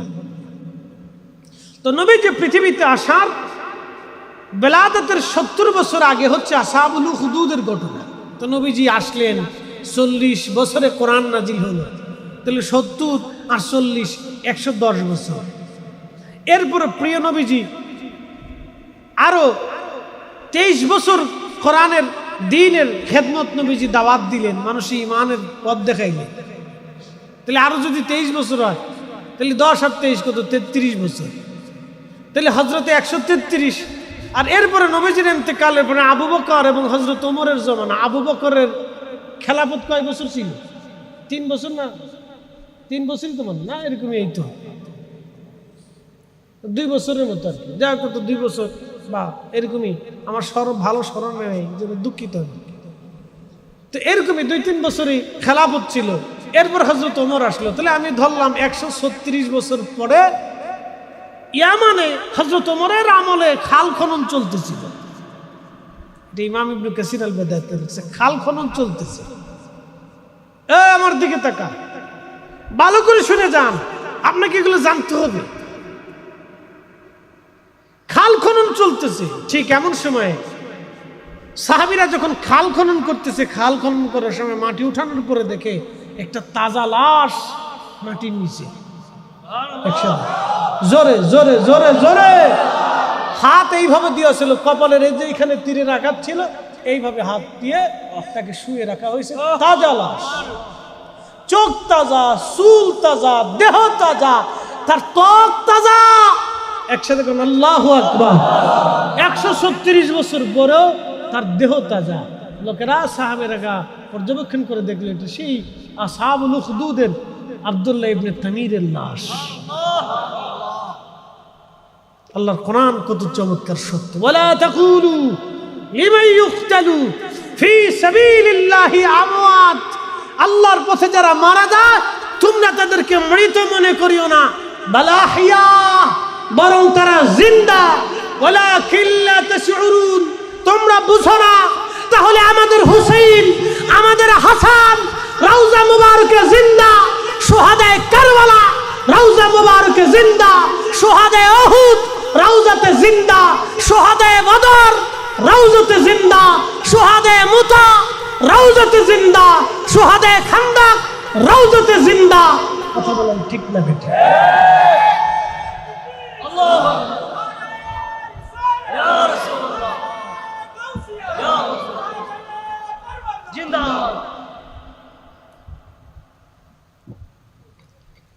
তো নবী যে পৃথিবীতে আসার বেলাদতের 70 বছর আগে হচ্ছে আসহাবুল উখদুদের ঘটনা। তো নবীজি আসলেন, 40 বছরে কোরআন নাজিল হলো, তাহলে 70 আর 40 110 বছর। এরপরে প্রিয় নবীজি আরো 23 বছর কোরআনের দ্বীনের খেদমত নবীজি দাওয়াত দিলেন, মানুষ ইমানের পথ দেখাইলেন। তাহলে আরো যদি 23 বছর হয়, তাহলে 10 আর 23 কত, 33 বছর। তাহলে হজরতে 133। আর এরপরে নবীজির ইন্তেকালের পরে আবু বকর এবং হজরত ওমরের জমানা। আবু বকরের খেলাফত কয় বছর ছিল? 3 বছর না? 3 বছর তো মনে না, এরকমই, এই তো 2 বছরের মতো আর কি, যা কত 2 বছর বা এরকমই। আমার ভালো স্মরণে নেই, যেন দুঃখিত। তো এরকমই 2-3 বছরই খেলাফত ছিল। এরপর হজরত ওমর আসলো, তাহলে আমি ধরলাম 136 বছর পরে ইয়ামানে হজরত ওমরের আমলে খাল খনন চলতেছিল। ইমাম ইবনে কাসির আল বাদাতে লিখছে, খাল খনন চলতেছে। আমার দিকে তাকা, ভালো করে শুনে যান, আপনাকে এগুলো জানতে হবে। খাল খনন চলতেছে ঠিক এমন সময়ে সাহাবীরা যখন খাল খনন করতেছে, খাল খনন করার সময় মাটি উঠানোর পরে দেখে একটা তাজা লাশ মাটির নিচে। একসাথে জোরে জোরে জোরে জোরে হাত এইভাবে দিয়েছিল কপালের, এই যে এখানে তীরের আঘাত ছিল, এইভাবে হাত দিয়ে তাকে শুয়ে রাখা হয়েছে। তাজা লাশ, চোখ তাজা, চুল তাজা, দেহ তাজা, তার ত্বক তাজা। একসাথে কোন আল্লাহু আকবার। 136 বছর পরেও তার দেহ তাজা। লোকেরা সাহাবেরা পর্যবেক্ষণ করে দেখলো এটা সেই আসহাবুল উখদুদের আব্দুল্লাহ ইবনে তামিরের লাশ। আল্লাহর কোরআন কত চমৎকার সত্য। ওয়ালা তাকুলু লিমান ইউকতালু ফি সাবিলিল্লাহি আমওয়াত। আল্লাহর পথে যারা মারা যায় তোমরা তাদেরকে মৃত মনে করিও না, বালা হিয়া, বরং তারা জিন্দা। ওয়ালাকিন লা তাশউরুন, তোমরা বুঝো না। তাহলে আমাদের হুসাইন, আমাদের হাসান রওজা মুবারকে জিন্দা, শুহাদায়ে কারবালা রওজা মুবারকে জিন্দা, শুহাদায়ে উহুদ রওজাতে জিন্দা, শুহাদায়ে বদর রওজাতে জিন্দা, শুহাদায়ে মুতা রওজাতে জিন্দা, শুহাদায়ে খান্দাক রওজাতে জিন্দা। কথা বলেন ঠিক না বেঠিক? আল্লাহু আকবার, ইয়া রাসূলুল্লাহ, ইয়া রাসূলুল্লাহ, জিন্দাবাদ।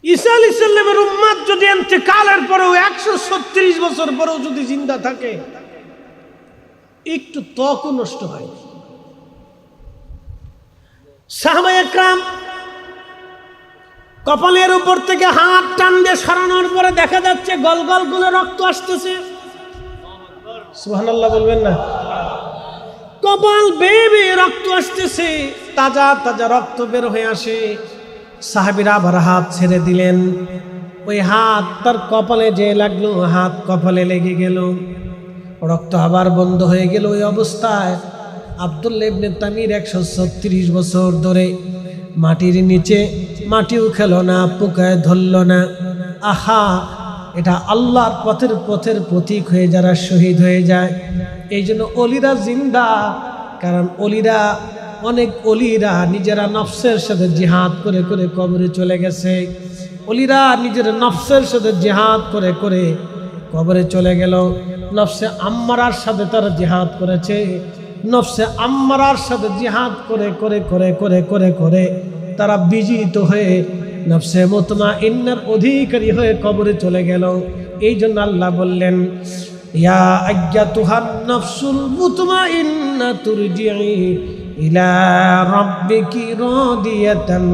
ঈসা আলাইহিস সালামের উম্মত যদি ইন্তেকালের পরেও 136 বছর পরেও যদি জিন্দা থাকে, একটু ত্বকও নষ্ট হয়। সাহাবায়ে একরাম কপালের উপর থেকে হাত টান দিয়ে সরানোর পরে দেখা যাচ্ছে গলগল গুলো রক্ত আসতেছে। সুবহানাল্লাহ বলবেন না? কপাল বেয়ে বেয়ে রক্ত আসতেছে, তাজা তাজা রক্ত বের হয়ে আসে। সাহাবীরা আবার হাত ছেড়ে দিলেন, ওই হাত তার কপালে যে লাগলো, হাত কপালে লেগে গেল, রক্ত আবার বন্ধ হয়ে গেল। ওই অবস্থায় আব্দুল্লাহ ইবনে তামির 136 বছর ধরে মাটির নিচে, মাটিও খেলো না, পোকায় ধরল না। আহা, এটা আল্লাহর পথের প্রতীক হয়ে যারা শহীদ হয়ে যায়, এই জন্য অলিরা জিন্দা। কারণ অনেক অলিরা নিজেরা নফসের সাথে জিহাদ করে করে কবরে চলে গেছে। অলিরা নিজের নফসের সাথে জিহাদ করে করে কবরে চলে গেল। নফসে আম্মারার সাথে তারা জিহাদ করেছে, নফসে আম্মারার সাথে জিহাদ করে করে করে করে করে করে তারা বিজিত হয়ে নফসে মুতমাইন্নার অধিকারী হয়ে কবরে চলে গেল। এই জন্য আল্লাহ বললেন, ইয়া আইয়াতুহান নাফসুল মুতমাইন্না তুরজিই ইলা রাব্বিকি রাদিয়াতাম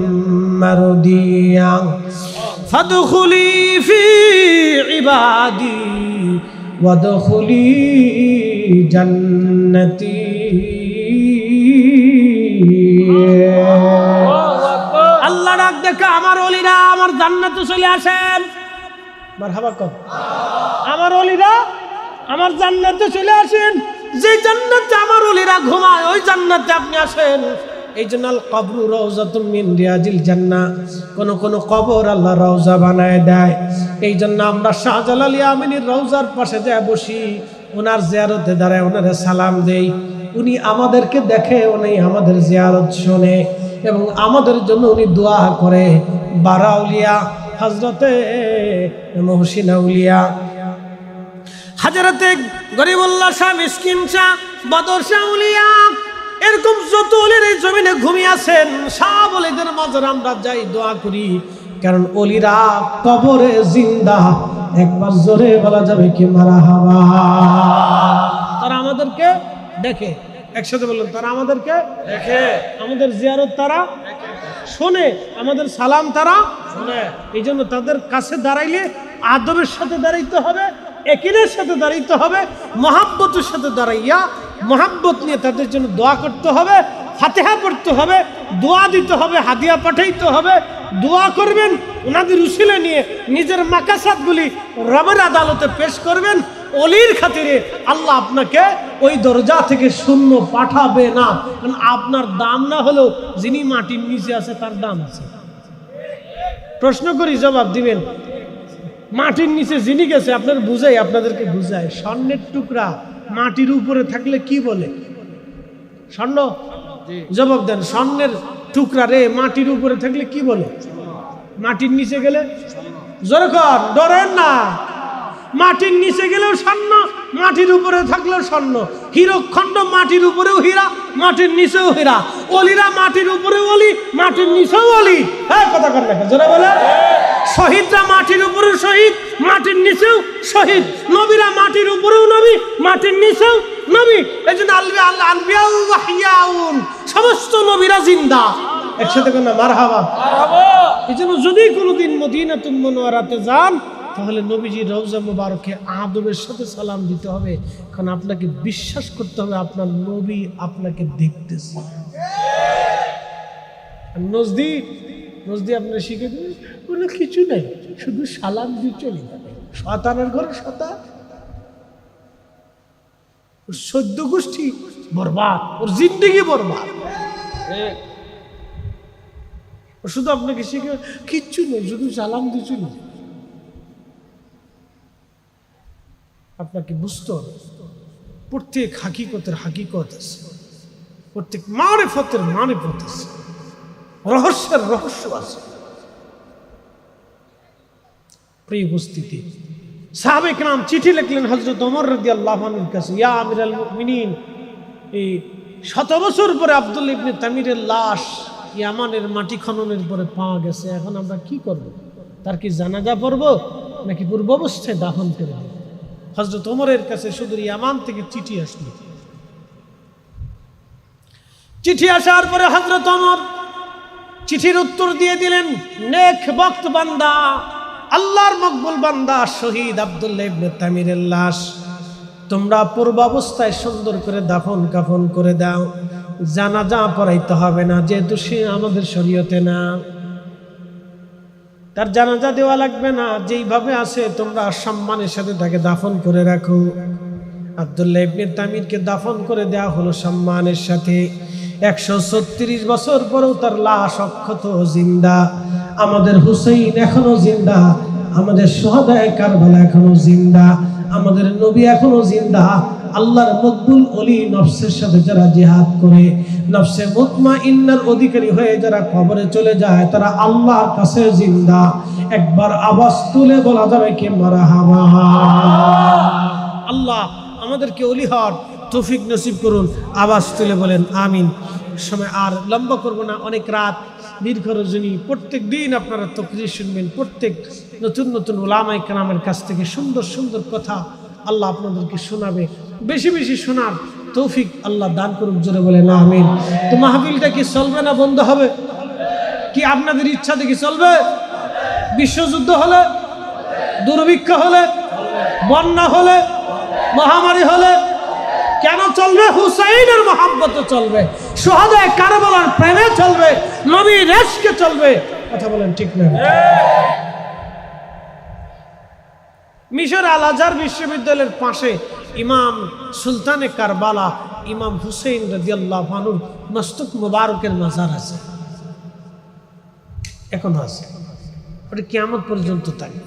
মারদিয়া ফাদখুলি ফি ইবাদি ওয়াদখুলি জান্নাতি। আল্লাহ ডাক দেখে আমার ওলিরা আমার জান্নাতে চলে আসেন। মারহাবা কর। আমার ওলিরা আমার জান্নাতে চলে আসেন। যে জান্নাতে আমার ওলিরা ঘুমায় ওই জান্নাতে আপনি আসেন। এই জন্য আল কবরু রওজাতুম মিন রিয়াজিল জান্নাহ, কোন কবর আল্লাহ রওজা বানায় দেয়। এই জন্য আমরা শাহজালাল ইয়ামিনীর রওজার পাশে যায় বসি, ওনার জিয়ারতে দাঁড়ায়, ওনারে সালাম দেই। উনি আমাদেরকে দেখে, উনি আমাদের জিয়ারত শোনে এবং আমাদের জন্য উনি দোয়া করে। বারাউলিয়া হযরতে মুহসিন আউলিয়া, হাজরাতে গরিবুল্লাহ শাহ, মিসকিন শাহ, বদর শাহ আউলিয়া, এরকম যত ওলির এই জমিনে ঘুমিয়ে আছেন সব ওলিদের মাঝে আমরা যাই, দোয়া করি। কারণ ওলিরা কবরে জিন্দা। একবার জোরে বলা যাবে কি মারহাবা। তারা আমাদেরকে দেখে, একসাথে বললেন, তারা আমাদেরকে দেখে, আমাদের জিয়ারত তারা শোনে, আমাদের সালাম তারা শোনে। এই জন্য তাদের কাছে দাঁড়াইলে আদবের সাথে দাঁড়াইতে হবে, একিনের সাথে দাঁড়াইতে হবে, মহাব্বতের সাথে দাঁড়াইয়া মহাব্বত নিয়ে তাদের জন্য দোয়া করতে হবে, ফাতিহা পড়তে হবে, দোয়া দিতে হবে, হাদিয়া পাঠাইতে হবে, দোয়া করবেন। ওনাদের উসিলে নিয়ে নিজের মাকাসাতগুলি রবের আদালতে পেশ করবেন। অলির খাতিরে আল্লাহ আপনাকে ওই দরজা থেকে শূন্য পাঠাবে না। কারণ আপনার দাম না হলেও যিনি মাটির নিচে আছে তার দাম আছে। প্রশ্ন করি, জবাব দিবেন। মাটির নিচে যিনি গেছে, আপনার বুঝাই, আপনাদেরকে বুঝায়, স্বর্ণের টুকরা মাটির উপরে থাকলে কি বলে? স্বর্ণ। জবাব দেন, স্বর্ণের টুকরা রে মাটির উপরে থাকলে কি বলে? মাটির নিচে গেলে? জোরে কর, ডরেন না। মাটির নিচে গেলেও স্বর্ণ, মাটির উপরে থাকলেও স্বর্ণ। হীরকখণ্ড মাটির উপরেও হীরা, মাটির নিচেও হীরা। অলিরা মাটির উপরেও অলি, মাটির নিচেও অলি। হ্যাঁ, কথা কর না, জোরে বলে। শহীদরা মাটির উপরেও শহীদ, মাটির নিচেও শহীদ। নবীরা মাটির উপরেও নবী, মাটির নিচেও নবী। এই জন্য সমস্ত নবীরা জিন্দা। একসাথে কোন মারহাবা। এই জন্য যদি কোনোদিন মদিনাতুল মুনাওয়ারাতে যান তাহলে নবীজি রওজা মুবারকে আদবের সাথে সালাম দিতে হবে। কারণ আপনাকে বিশ্বাস করতে হবে আপনার নবী আপনাকে দেখতেছে। নজদি আপনারা শিখে দেবেন, কোনো কিছু নেই, শুধু সালাম দিয়ে চলে যাবে। শয়তানের ঘরে শয়তান, ওর 14 গোষ্ঠী বরবাদ, ওর জিন্দেগি বরবাদ। শুধু আপনাকে শিখে কিচ্ছু নেই, শুধু সালাম দিয়ে চলে যাবে। আপনাকে বুঝতে হবে প্রত্যেক হাকিকতের হাকিকত আছে, প্রত্যেক মারিফতের মারিফত আছে, রহস্যের রহস্য আছে। প্রিয় উপস্থিতি, সাহাবে কেরাম চিঠি লিখলেন হযরত ওমর রাদিয়াল্লাহু আনহুর কাছে, ইয়া আমিরাল মুমিনিন, এই 100 বছর পরে আব্দুল্লাহ ইবনে তামিরের লাশ ইয়ামানের মাটি খননের পরে পাওয়া গেছে। এখন আমরা কি করব? তার কি জানাজা পড়ব নাকি পূর্বাবস্থায় দাফন করে দেব? হযরত ওমরের কাছে শুধু ইয়ামান থেকে চিঠি আসলো। চিঠি আসার পরে হযরত ওমর চিঠির উত্তর দিয়ে দিলেন, নেক বক্ত বান্দা, আল্লাহর মকবুল বান্দা শহীদ আব্দুল্লাহ ইবনে তামিরের লাশ তোমরা পূর্বাবস্থায় সুন্দর করে দাফন কাফন করে দাও, জানাজা পড়াইতে হবে না, যেহেতু সে আমাদের শরীয়তে না, তার জানাজা দেওয়া লাগবে না, যেইভাবে আছে তোমরা সম্মানের সাথে তাকে দাফন করে রাখো। আব্দুল্লাহ ইবনে তামিরকে দাফন করে দেওয়া হলো সম্মানের সাথে। 136 বছর পরেও তার লাশ অক্ষত জিন্দা। আমাদের হুসাইন এখনো জিন্দা, আমাদের শুহাদায়ে কারবালা এখনো জিন্দা, আমাদের নবী এখনো জিন্দা। আল্লাহর মকবুল ওলি নফসের সাথে যারা জিহাদ করে, নফসে মুতমাইন্নার অধিকারী হয়ে যারা কবরে চলে যায়, তারা আল্লাহর কাছে জিন্দা। একবার আওয়াজ তুলে বলা যাবে কি মারহাবা। আল্লাহ আমাদেরকে ওলি হওয়ার তৌফিক নসিব করুন। আওয়াজ তুলে বলেন আমিন। সময় আর লম্বা করব না, অনেক রাত, দীর্ঘ রজনী। প্রত্যেক দিন আপনারা তাকরীর শুনবেন, প্রত্যেক নতুন নতুন উলামায়ে কেরামের কাছ থেকে সুন্দর সুন্দর কথা আল্লাহ আপনাদেরকে শোনাবে। বেশি বেশি শোনার তৌফিক আল্লাহ দান করুন, জোরে বলেন আমিন। তো মাহফিলটা কি চলবে না বন্ধ হবে? কি আপনাদের ইচ্ছা দেখি চলবে? বিশ্বযুদ্ধ হলে, দুর্ভিক্ষ হলে, বন্যা হলে, মহামারী হলে কেন চলবে? হুসাইনের মহাব্বতে চলবে, শুহাদায়ে কারবালার প্রেমে চলবে, নবীর ইশকে চলবে। কথা বলেন ঠিক না? মিশর আল আজহার বিশ্ববিদ্যালয়ের পাশে ইমাম সুলতানে কারবালা ইমাম হুসেইন রাদিয়াল্লাহু আনহুর মস্তক মুবারকের মাজার আছে, এখন আছে। ওটা কিয়ামত পর্যন্ত থাকবে।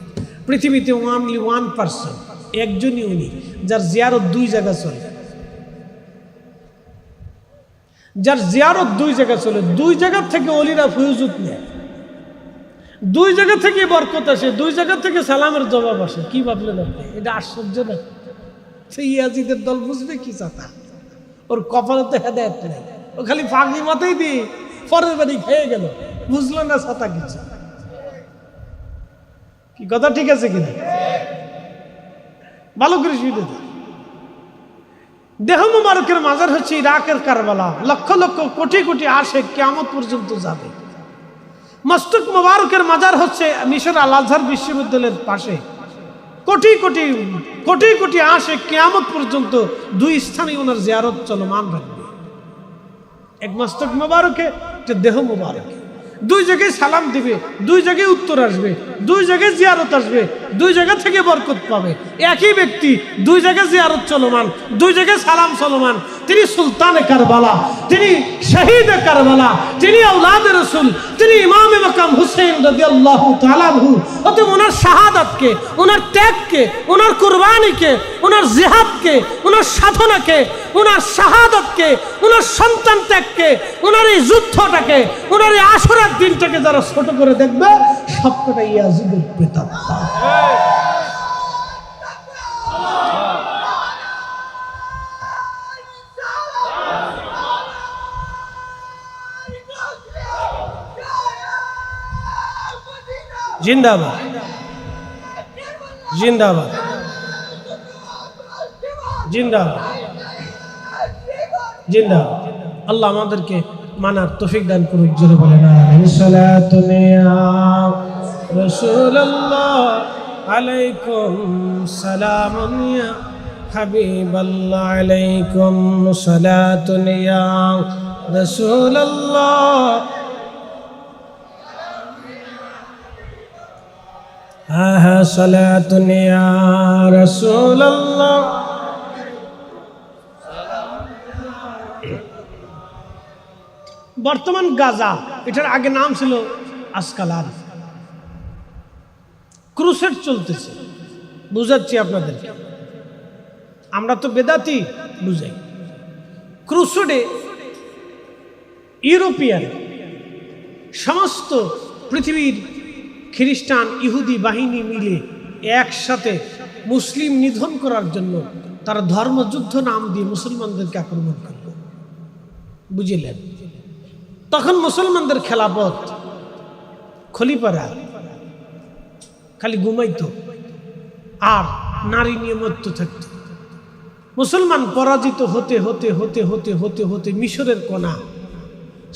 পৃথিবীতে only 1%, একজনই উনি, যার জিয়ারত দুই জায়গা চলে, যার জিয়ারত দুই জায়গা চলে। দুই জায়গা থেকে ওলিরা ফয়জুত নেয়, দুই জায়গা থেকে বরকত আসে, দুই জায়গা থেকে সালামের জবাব আসে। কি ভাবলেন আপনি? এটা আশ্চর্য না? সেই ইয়াজিদের দল বুঝবে কি চাতা? ওর কপালে তো হেদায়েত নেই, ও খালি ফাঁকি মাথায় দিয়ে পরের বাড়ি খেয়ে গেল, বুঝলো না ছাতা কিছু। কি কথা ঠিক আছে কিনা? ভালো করে শুনে দেয়। দেহ মুবারকের মাজার হচ্ছে ইরাকের কারবালা, লক্ষ লক্ষ কোটি কোটি আশিক কিয়ামত পর্যন্ত যাবে। মস্তক মুবারকের মাজার হচ্ছে মিশর আল আজহার বিশ্ববিদ্যালয়ের পাশে, কোটি কোটি কোটি কোটি আশিক কিয়ামত পর্যন্ত দুই স্থানে ওনার জিয়ারত চলমান রাখবে। এক মস্তক মুবারকে, একটা দেহ মুবারকে। দুই জায়গায় সালাম দিবে, দুই জায়গায় উত্তর আসবে, দুই জায়গায় জিয়ারত আসবে, দুই জায়গা থেকে বরকত পাবে। একই ব্যক্তি, দুই জায়গায় জিয়ারত চলমান, দুই জায়গায় সালাম চলমান। তিনি সুলতানে কারবালা, তিনি শহীদে কারবালা, তিনি আওলাদে রাসূল, তিনি ইমামে মাকাম হুসেইন রাদিয়াল্লাহু তাআলা আনহু। অতএব ওনার শাহাদাতকে, ওনার ত্যাগকে, ওনার কুরবানিকে, ওনার জিহাদকে, ওনার সাধনাকে, ওনার শাহাদাতকে, ওনার সন্তান ত্যাগকে, ওনার এই যুদ্ধটাকে, ওনার এই আশুরার দিনটাকে যারা ছোট করে দেখবে, সবকটা ইয়াজিদের প্রেতাত্মা। জিন্দাবাদ, জিন্দাবাদ, জিন্দাবাদ, জিন্দাবাদ। আল্লাহ আমাদেরকে মানার তৌফিক দান করুক। জোরে বলেন আমিন। সালাতুন ইয়া রাসূলুল্লাহ আলাইকুম সালামুন ইয়া হাবিবাল্লাহ আলাইকুম সালাতুন ইয়া রাসূলুল্লাহ। হ্যাঁ, সালাতুন ইয়া রাসূলুল্লাহ। বর্তমান গাজা, এটার আগে নাম ছিল আসকালান। ক্রুসেড চলতেছে, বুঝাচ্ছি আপনাদেরকে। আমরা তো বেদাতি বুঝাই। ক্রুসেডে ইউরোপিয়ান সমস্ত পৃথিবীর খ্রিস্টান ইহুদি বাহিনী মিলে একসাথে মুসলিম নিধন করার জন্য তারা ধর্মযুদ্ধ নাম দিয়ে মুসলমানদেরকে আক্রমণ করল। বুঝলেন? তখন মুসলমানদের খেলাফত, খলিফারা খালি ঘুমাইতো আর নারী নিয়ে মত্ত থাকত। মুসলমান পরাজিত হতে হতে হতে হতে হতে হতে মিশরের কোনা,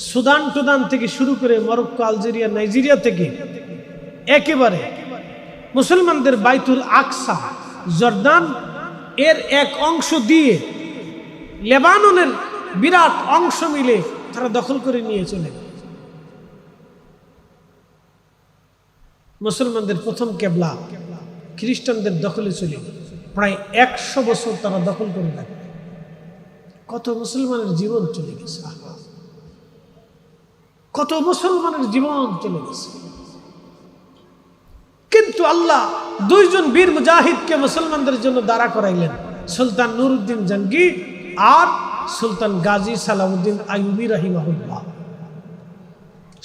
সুদান টুদান থেকে শুরু করে মরক্কো, আলজেরিয়া, নাইজেরিয়া থেকে একেবারে মুসলমানদের বাইতুল আকসা, জর্দান এর এক অংশ দিয়ে লেবাননের বিরাট অংশ মিলে তারা দখল করে নিয়ে চলে গেল। মুসলমানদের প্রথম কেবলা খ্রিস্টানদের দখলে চলে গেল। প্রায় 100 বছর তারা দখল করে রাখে। কত মুসলমানের জীবন চলে গেছে, কত মুসলমানের জীবন চলে গেছে। কিন্তু আল্লাহ দুইজন বীর মুজাহিদকে মুসলমানদের জন্য দাঁড়া করাইলেন, সুলতান নুরউদ্দিন জাহাঙ্গীর আর সুলতান গাজী সালাউদ্দিন আইয়ুবী রাহিমাহুল্লাহ।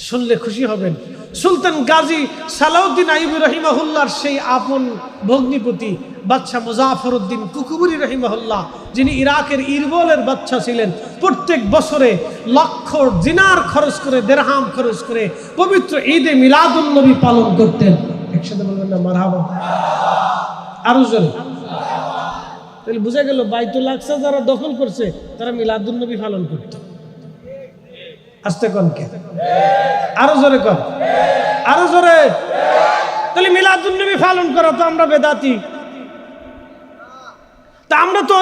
শুনলে খুশি হবেন, সুলতান গাজী সালাউদ্দিন আইয়ুবী রাহিমাহুল্লাহর সেই আপন ভগ্নিপতি বাদশাহ মুজাফরউদ্দিন কুকুবুরি রাহিমাহুল্লাহ, যিনি ইরাকের ইরবলের বাদশাহ ছিলেন, প্রত্যেক বছরে লক্ষ দিনার খরচ করে, দিরহাম খরচ করে পবিত্র ঈদে মিলাদুন নবী পালন করতেন। একসাথে বলবেন না মারহাবা? আরো জোরে। তাহলে বুঝা গেল বাইতুল আকসা যারা দখল করছে তারা মিলাদুন নবী পালন করত। আস্তে কন কে? আরো জোরে কন, আরো জোরে। তাহলে মিলাদুন নবী পালন করা তো আমরা বেদাতি। তা আমরা তো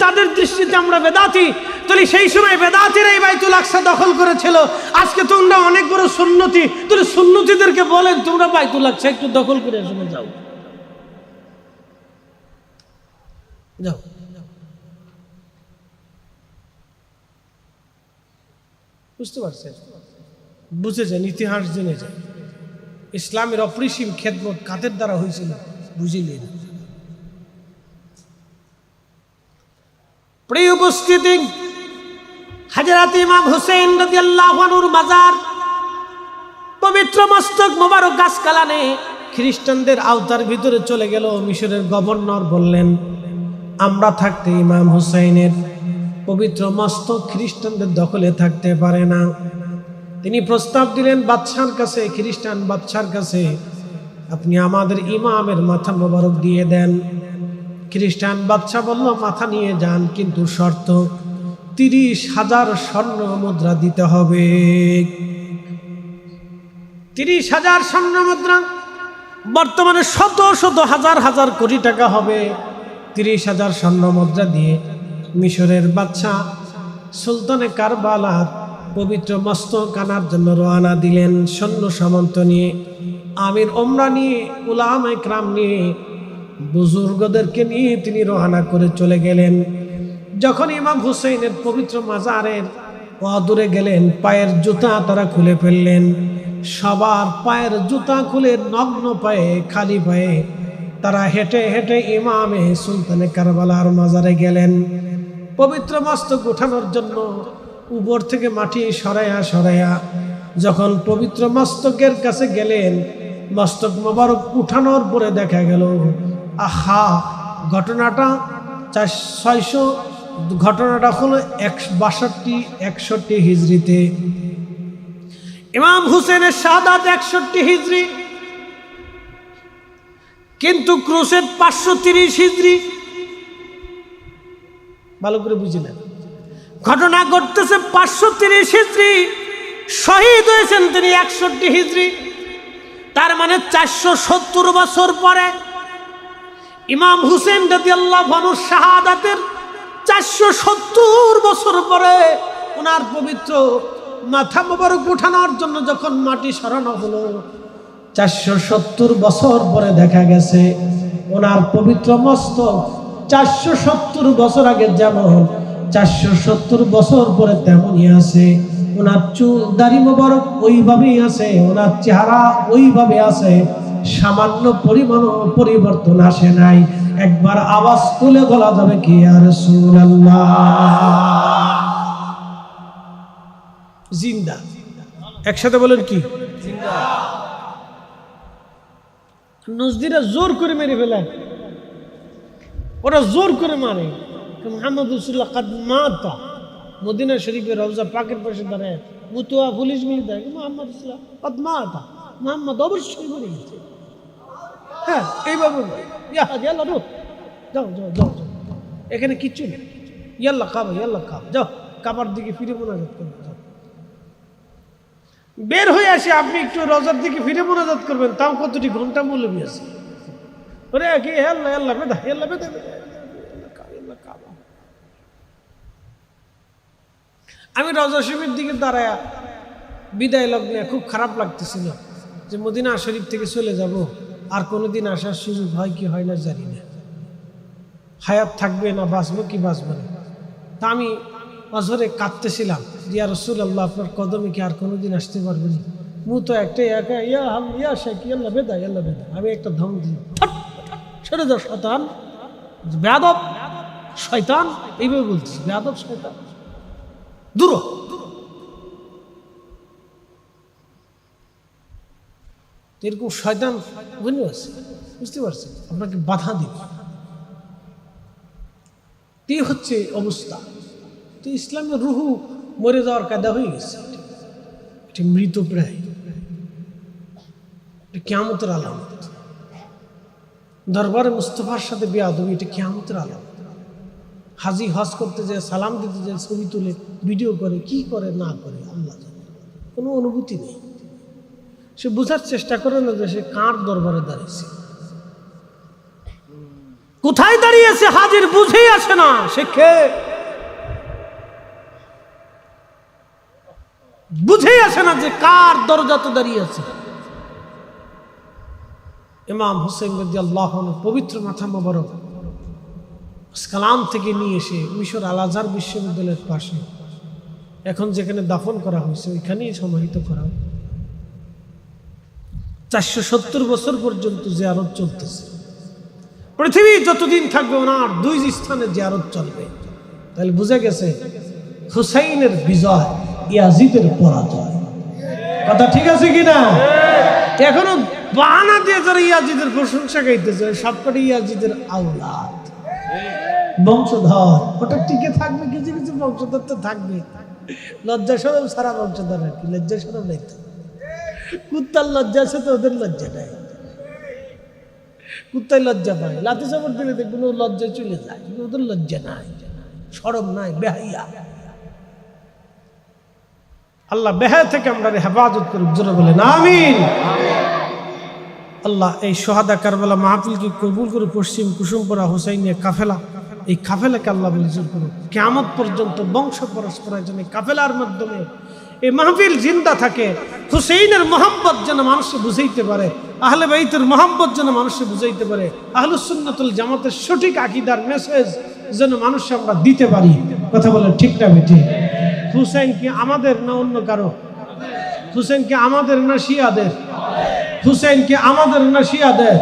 তাদের দৃষ্টিতে আমরা বেদাতি, তাহলে সেই সময় বেদাতিরা এই বাইতুল আকসা দখল করেছিল। আজকে তোমরা অনেক বড় সুন্নতি, তাহলে সুন্নতিদেরকে বলেন তোমরা বাইতুল আকসা একটু দখল করে এসে যাও, যাও। বুঝতে পারছেন? বুঝেছেন? ইতিহাস জেনে যায় ইসলামের অপরিসীম খেদমত কাদের দ্বারা হয়েছিল বুঝিলেন। প্রিয় উপস্থিতি, হযরত ইমাম হুসাইন রাদিয়াল্লাহু আনহুর মাজার, পবিত্র মস্তক মোবারক গাছকালানে খ্রিস্টানদের আওতার ভিতরে চলে গেল। মিশরের গভর্নর বললেন আমরা থাকতে ইমাম হুসাইনের পবিত্র মস্তক খ্রিস্টানদের দখলে থাকতে পারে না। তিনি প্রস্তাব দিলেন বাদশার কাছে, খ্রিস্টান বাদশার কাছে, আপনি আমাদের ইমামের মাথা মোবারক দিয়ে দেন। খ্রিস্টান বাদশা বলল মাথা নিয়ে যান, কিন্তু শর্ত 30,000 স্বর্ণ মুদ্রা দিতে হবে। 30,000 স্বর্ণ মুদ্রা বর্তমানে শত শত হাজার হাজার কোটি টাকা হবে। 30,000 স্বর্ণ মুদ্রা দিয়ে মিশরের বাদশা সুলতানে কারবালার পবিত্র মস্তক আনার জন্য রওনা দিলেন। সৈন্য সামন্ত নিয়ে, আমির ওমরা নিয়ে, উলামা ইকরাম নিয়ে, বুজুর্গদেরকে নিয়ে তিনি রওনা করে চলে গেলেন। যখন ইমাম হুসাইনের পবিত্র মাজারের অদূরে গেলেন, পায়ের জুতা তারা খুলে ফেললেন। সবার পায়ের জুতা খুলে নগ্ন পায়ে, খালি পায়ে তারা হেঁটে হেঁটে ইমামে সুলতানে কারবালার মাজারে গেলেন। পবিত্র মস্তক উঠানোর জন্য উপর থেকে মাটি সরাইয়া সরাইয়া যখন পবিত্র মস্তকের কাছে গেলেন, মস্তক মোবারক উঠানোর পরে দেখা গেল আহা, ঘটনাটা 600, ঘটনাটা হলো 61 হিজরিতে। ইমাম হুসেনের শাহাদাত 61 হিজরি, কিন্তু ক্রুসেড 530 হিজরি। ভালো করে বুঝলেন? ঘটনা ঘটতেছে 530 হিজরি, শহীদ হয়েছেন তিনি 61 হিজরি। তার মানে 470 বছর পরে ইমাম হুসেন রাদিয়াল্লাহু আনহু শাহাদাতের 470 বছর পরে ওনার পবিত্র মাথা মোবারক উঠানোর জন্য যখন মাটি সরানো হলো, 470 বছর পরে দেখা গেছে ওনার পবিত্র মস্তক 470 বছর আগে যেমন 470 বছর পরে তেমনই আছে। ওনার চুল দাড়ি মোবারক ওইভাবেই আছে, ওনার চেহারা ওইভাবে আছে, সামান্য পরিমাণ পরিবর্তন আসে নাই। একবার আওয়াজ তুলে বলা যাবে কি ইয়া রাসূলুল্লাহ? জিন্দা। একসাথে বলেন কি জিন্দা। নজদিরা জোর করে মেরে ফেলেন, ওরা জোর করে মারে। মুহাম্মদ রাসূলুল্লাহ কাদ মাতা, মদিনা শরীফের রওজা পাকের পাশে দাঁড়ায় মুতুয়া পুলিশ গুলি দেয়, মুহাম্মদ রাসূলুল্লাহ কাদ মাতা, মুহাম্মদ অবশ্যই মরে গেছে। হ্যাঁ, এইভাবে ইয়া ইয়াল্লাহ রুহ, যাও যাও যাও, এখানে কিচ্ছু নেই, ইয়াল্লাহ কাবা, ইয়াল্লাহ কাবা, যাও কাবার দিকে ফিরে মোনাজাত করবে। বের হয়ে আসে আপনি একটু রওজার দিকে ফিরে মোনাজাত করবেন, তাও কতটি ঘন্টা মৌলবি আছে। ওরে কি আল্লাহ আল্লাহ বেদা, আল্লাহ বেদা, আমি রওজা শরীফের দিকে দাঁড়ায়া বিদায় লগ্নে খুব খারাপ লাগতেছিল যে মদিনা শরীফ থেকে চলে যাব, আর কোনোদিন আসার সুযোগ হয় কি হয় না জানি না, হায়াত থাকবে না বাঁচবো কি বাঁচবো না। তা আমি অঝরে কাঁদতেছিলাম, ইয়া রাসূলুল্লাহ আপনার কদমে কি আর কোনোদিন আসতে পারবে না? মু তো একটাই একা, ইয়া শেখ আল্লাহ বেদা, আল্লাহ বেদা। আমি একটা ধম দিই, ছেড়ে দাও শয়তান, বেয়াদব শয়তান, এইভাবে বলতেছি, বেয়াদব শয়তান দূর। এরকম শয়তান ওখানেও আছে, বুঝতে পারছেন? আপনাকে বাধা দিবে, এই হচ্ছে অবস্থা। তো ইসলামের রুহু মরে যাওয়ার কায়দা হয়ে গেছে, এটি মৃত প্রায়, এটা কিয়ামতের আলামত। দরবারে মুস্তফার সাথে বেয়াদবি, এটা কিয়ামতের আলামত। হাজি হজ করতে যায়, সালাম দিতে যায়, ছবি তুলে ভিডিও করে, কি করে না করে আল্লাহ জানে, কোনো অনুভূতি নেই। সে বোঝার চেষ্টা করে না যে সে কার দরবারে দাঁড়িয়েছে। কোথায় দাঁড়িয়েছে হাজির বুঝেই আসে না, সে কে বুঝেই আসে না যে কার দরজাতে দাঁড়িয়ে আছে। ইমাম হুসাইন রাদিয়াল্লাহু আনহু পবিত্র মাথা মোবারক আসকালান থেকে নিয়ে এসে মিশর আল আজহার বিশ্ববিদ্যালয়ের পাশে এখন যেখানে দাফন করা হয়েছে ওইখানেই সমাহিত করা। 470 বছর পর্যন্ত জিয়ারত চলতেছে। পৃথিবী যতদিন থাকবে ওনার 2 স্থানে জিয়ারত চলবে। তাহলে বুঝে গেছে হুসাইনের বিজয়, ইয়াজিদের পরাজয়। কথা ঠিক আছে কিনা? এখনো বাহানা দিয়ে যারা ইয়াজিদের প্রশংসা গাইতেছে সবকটি ইয়াজিদের আওলাদ, বংশধর। ওটা টিকে থাকবে, কিছু কিছু বংশধর তো থাকবে। লজ্জা সরম সারা বংশধর আর কি, লজ্জা সরম নাই তো। কুত্তার লজ্জা আছে তো ওদের লজ্জা নাই। কুত্তায় লজ্জা পায়, লাথি চাপড় দিলে দেখবেন ও লজ্জা চলে যায়, ওদের লজ্জা নাই, সরম নাই, বেহাইয়া। আল্লাহ বেহায়া থেকে আমরা হেফাজত করুক, জোরে বলেন আমিন। আল্লাহ এই সোহাদা কারবালা মাহফিলকে কবুল করে পশ্চিম কুসুমপুরা হুসাইনিয়া কাফেলা, এই কাফেলাকে আল্লাহ মঞ্জুর করুন। কিয়ামত পর্যন্ত বংশ পরস্পরের জন্য কাফেলার মাধ্যমে এই মাহফিল জিন্দা থাকে। হুসাইনের মোহাম্মত যেন মানুষকে বুঝাইতে পারে, আহলে বাইতের মোহাম্মত যেন মানুষকে বুঝাইতে পারে, আহলুস সুন্নাতুল জামাতের সঠিক আকীদার মেসেজ যেন মানুষকে আমরা দিতে পারি। কথা বলেন ঠিক না বেটি? হুসাইন কি আমাদের না অন্য কারো? হুসাইন কি আমাদের না শিয়াদের? হুসাইন কি আমাদের না শিয়াদের?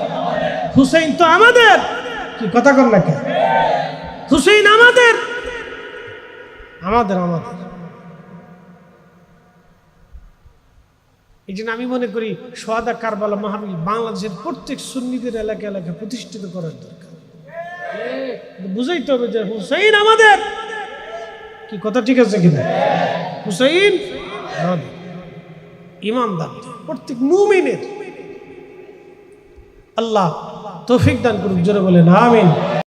হুসাইন তো আমাদের। কি কথা কর না কেন? হুসাইন আমাদের, আমাদের আমাদের। এই জন্য আমি মনে করি সোহাদা কারবালা মাহফিল বাংলাদেশের প্রত্যেক সুন্নিদের এলাকা এলাকা প্রতিষ্ঠিত করার দরকার। বুঝাইতে হবে যে হুসাইন আমাদের। কি কথা ঠিক আছে কিনা? হুসাইন ইমানদার, প্রত্যেক মুমিনের। আল্লাহ তৌফিক দান করুক, জোরে বলেন আমিন।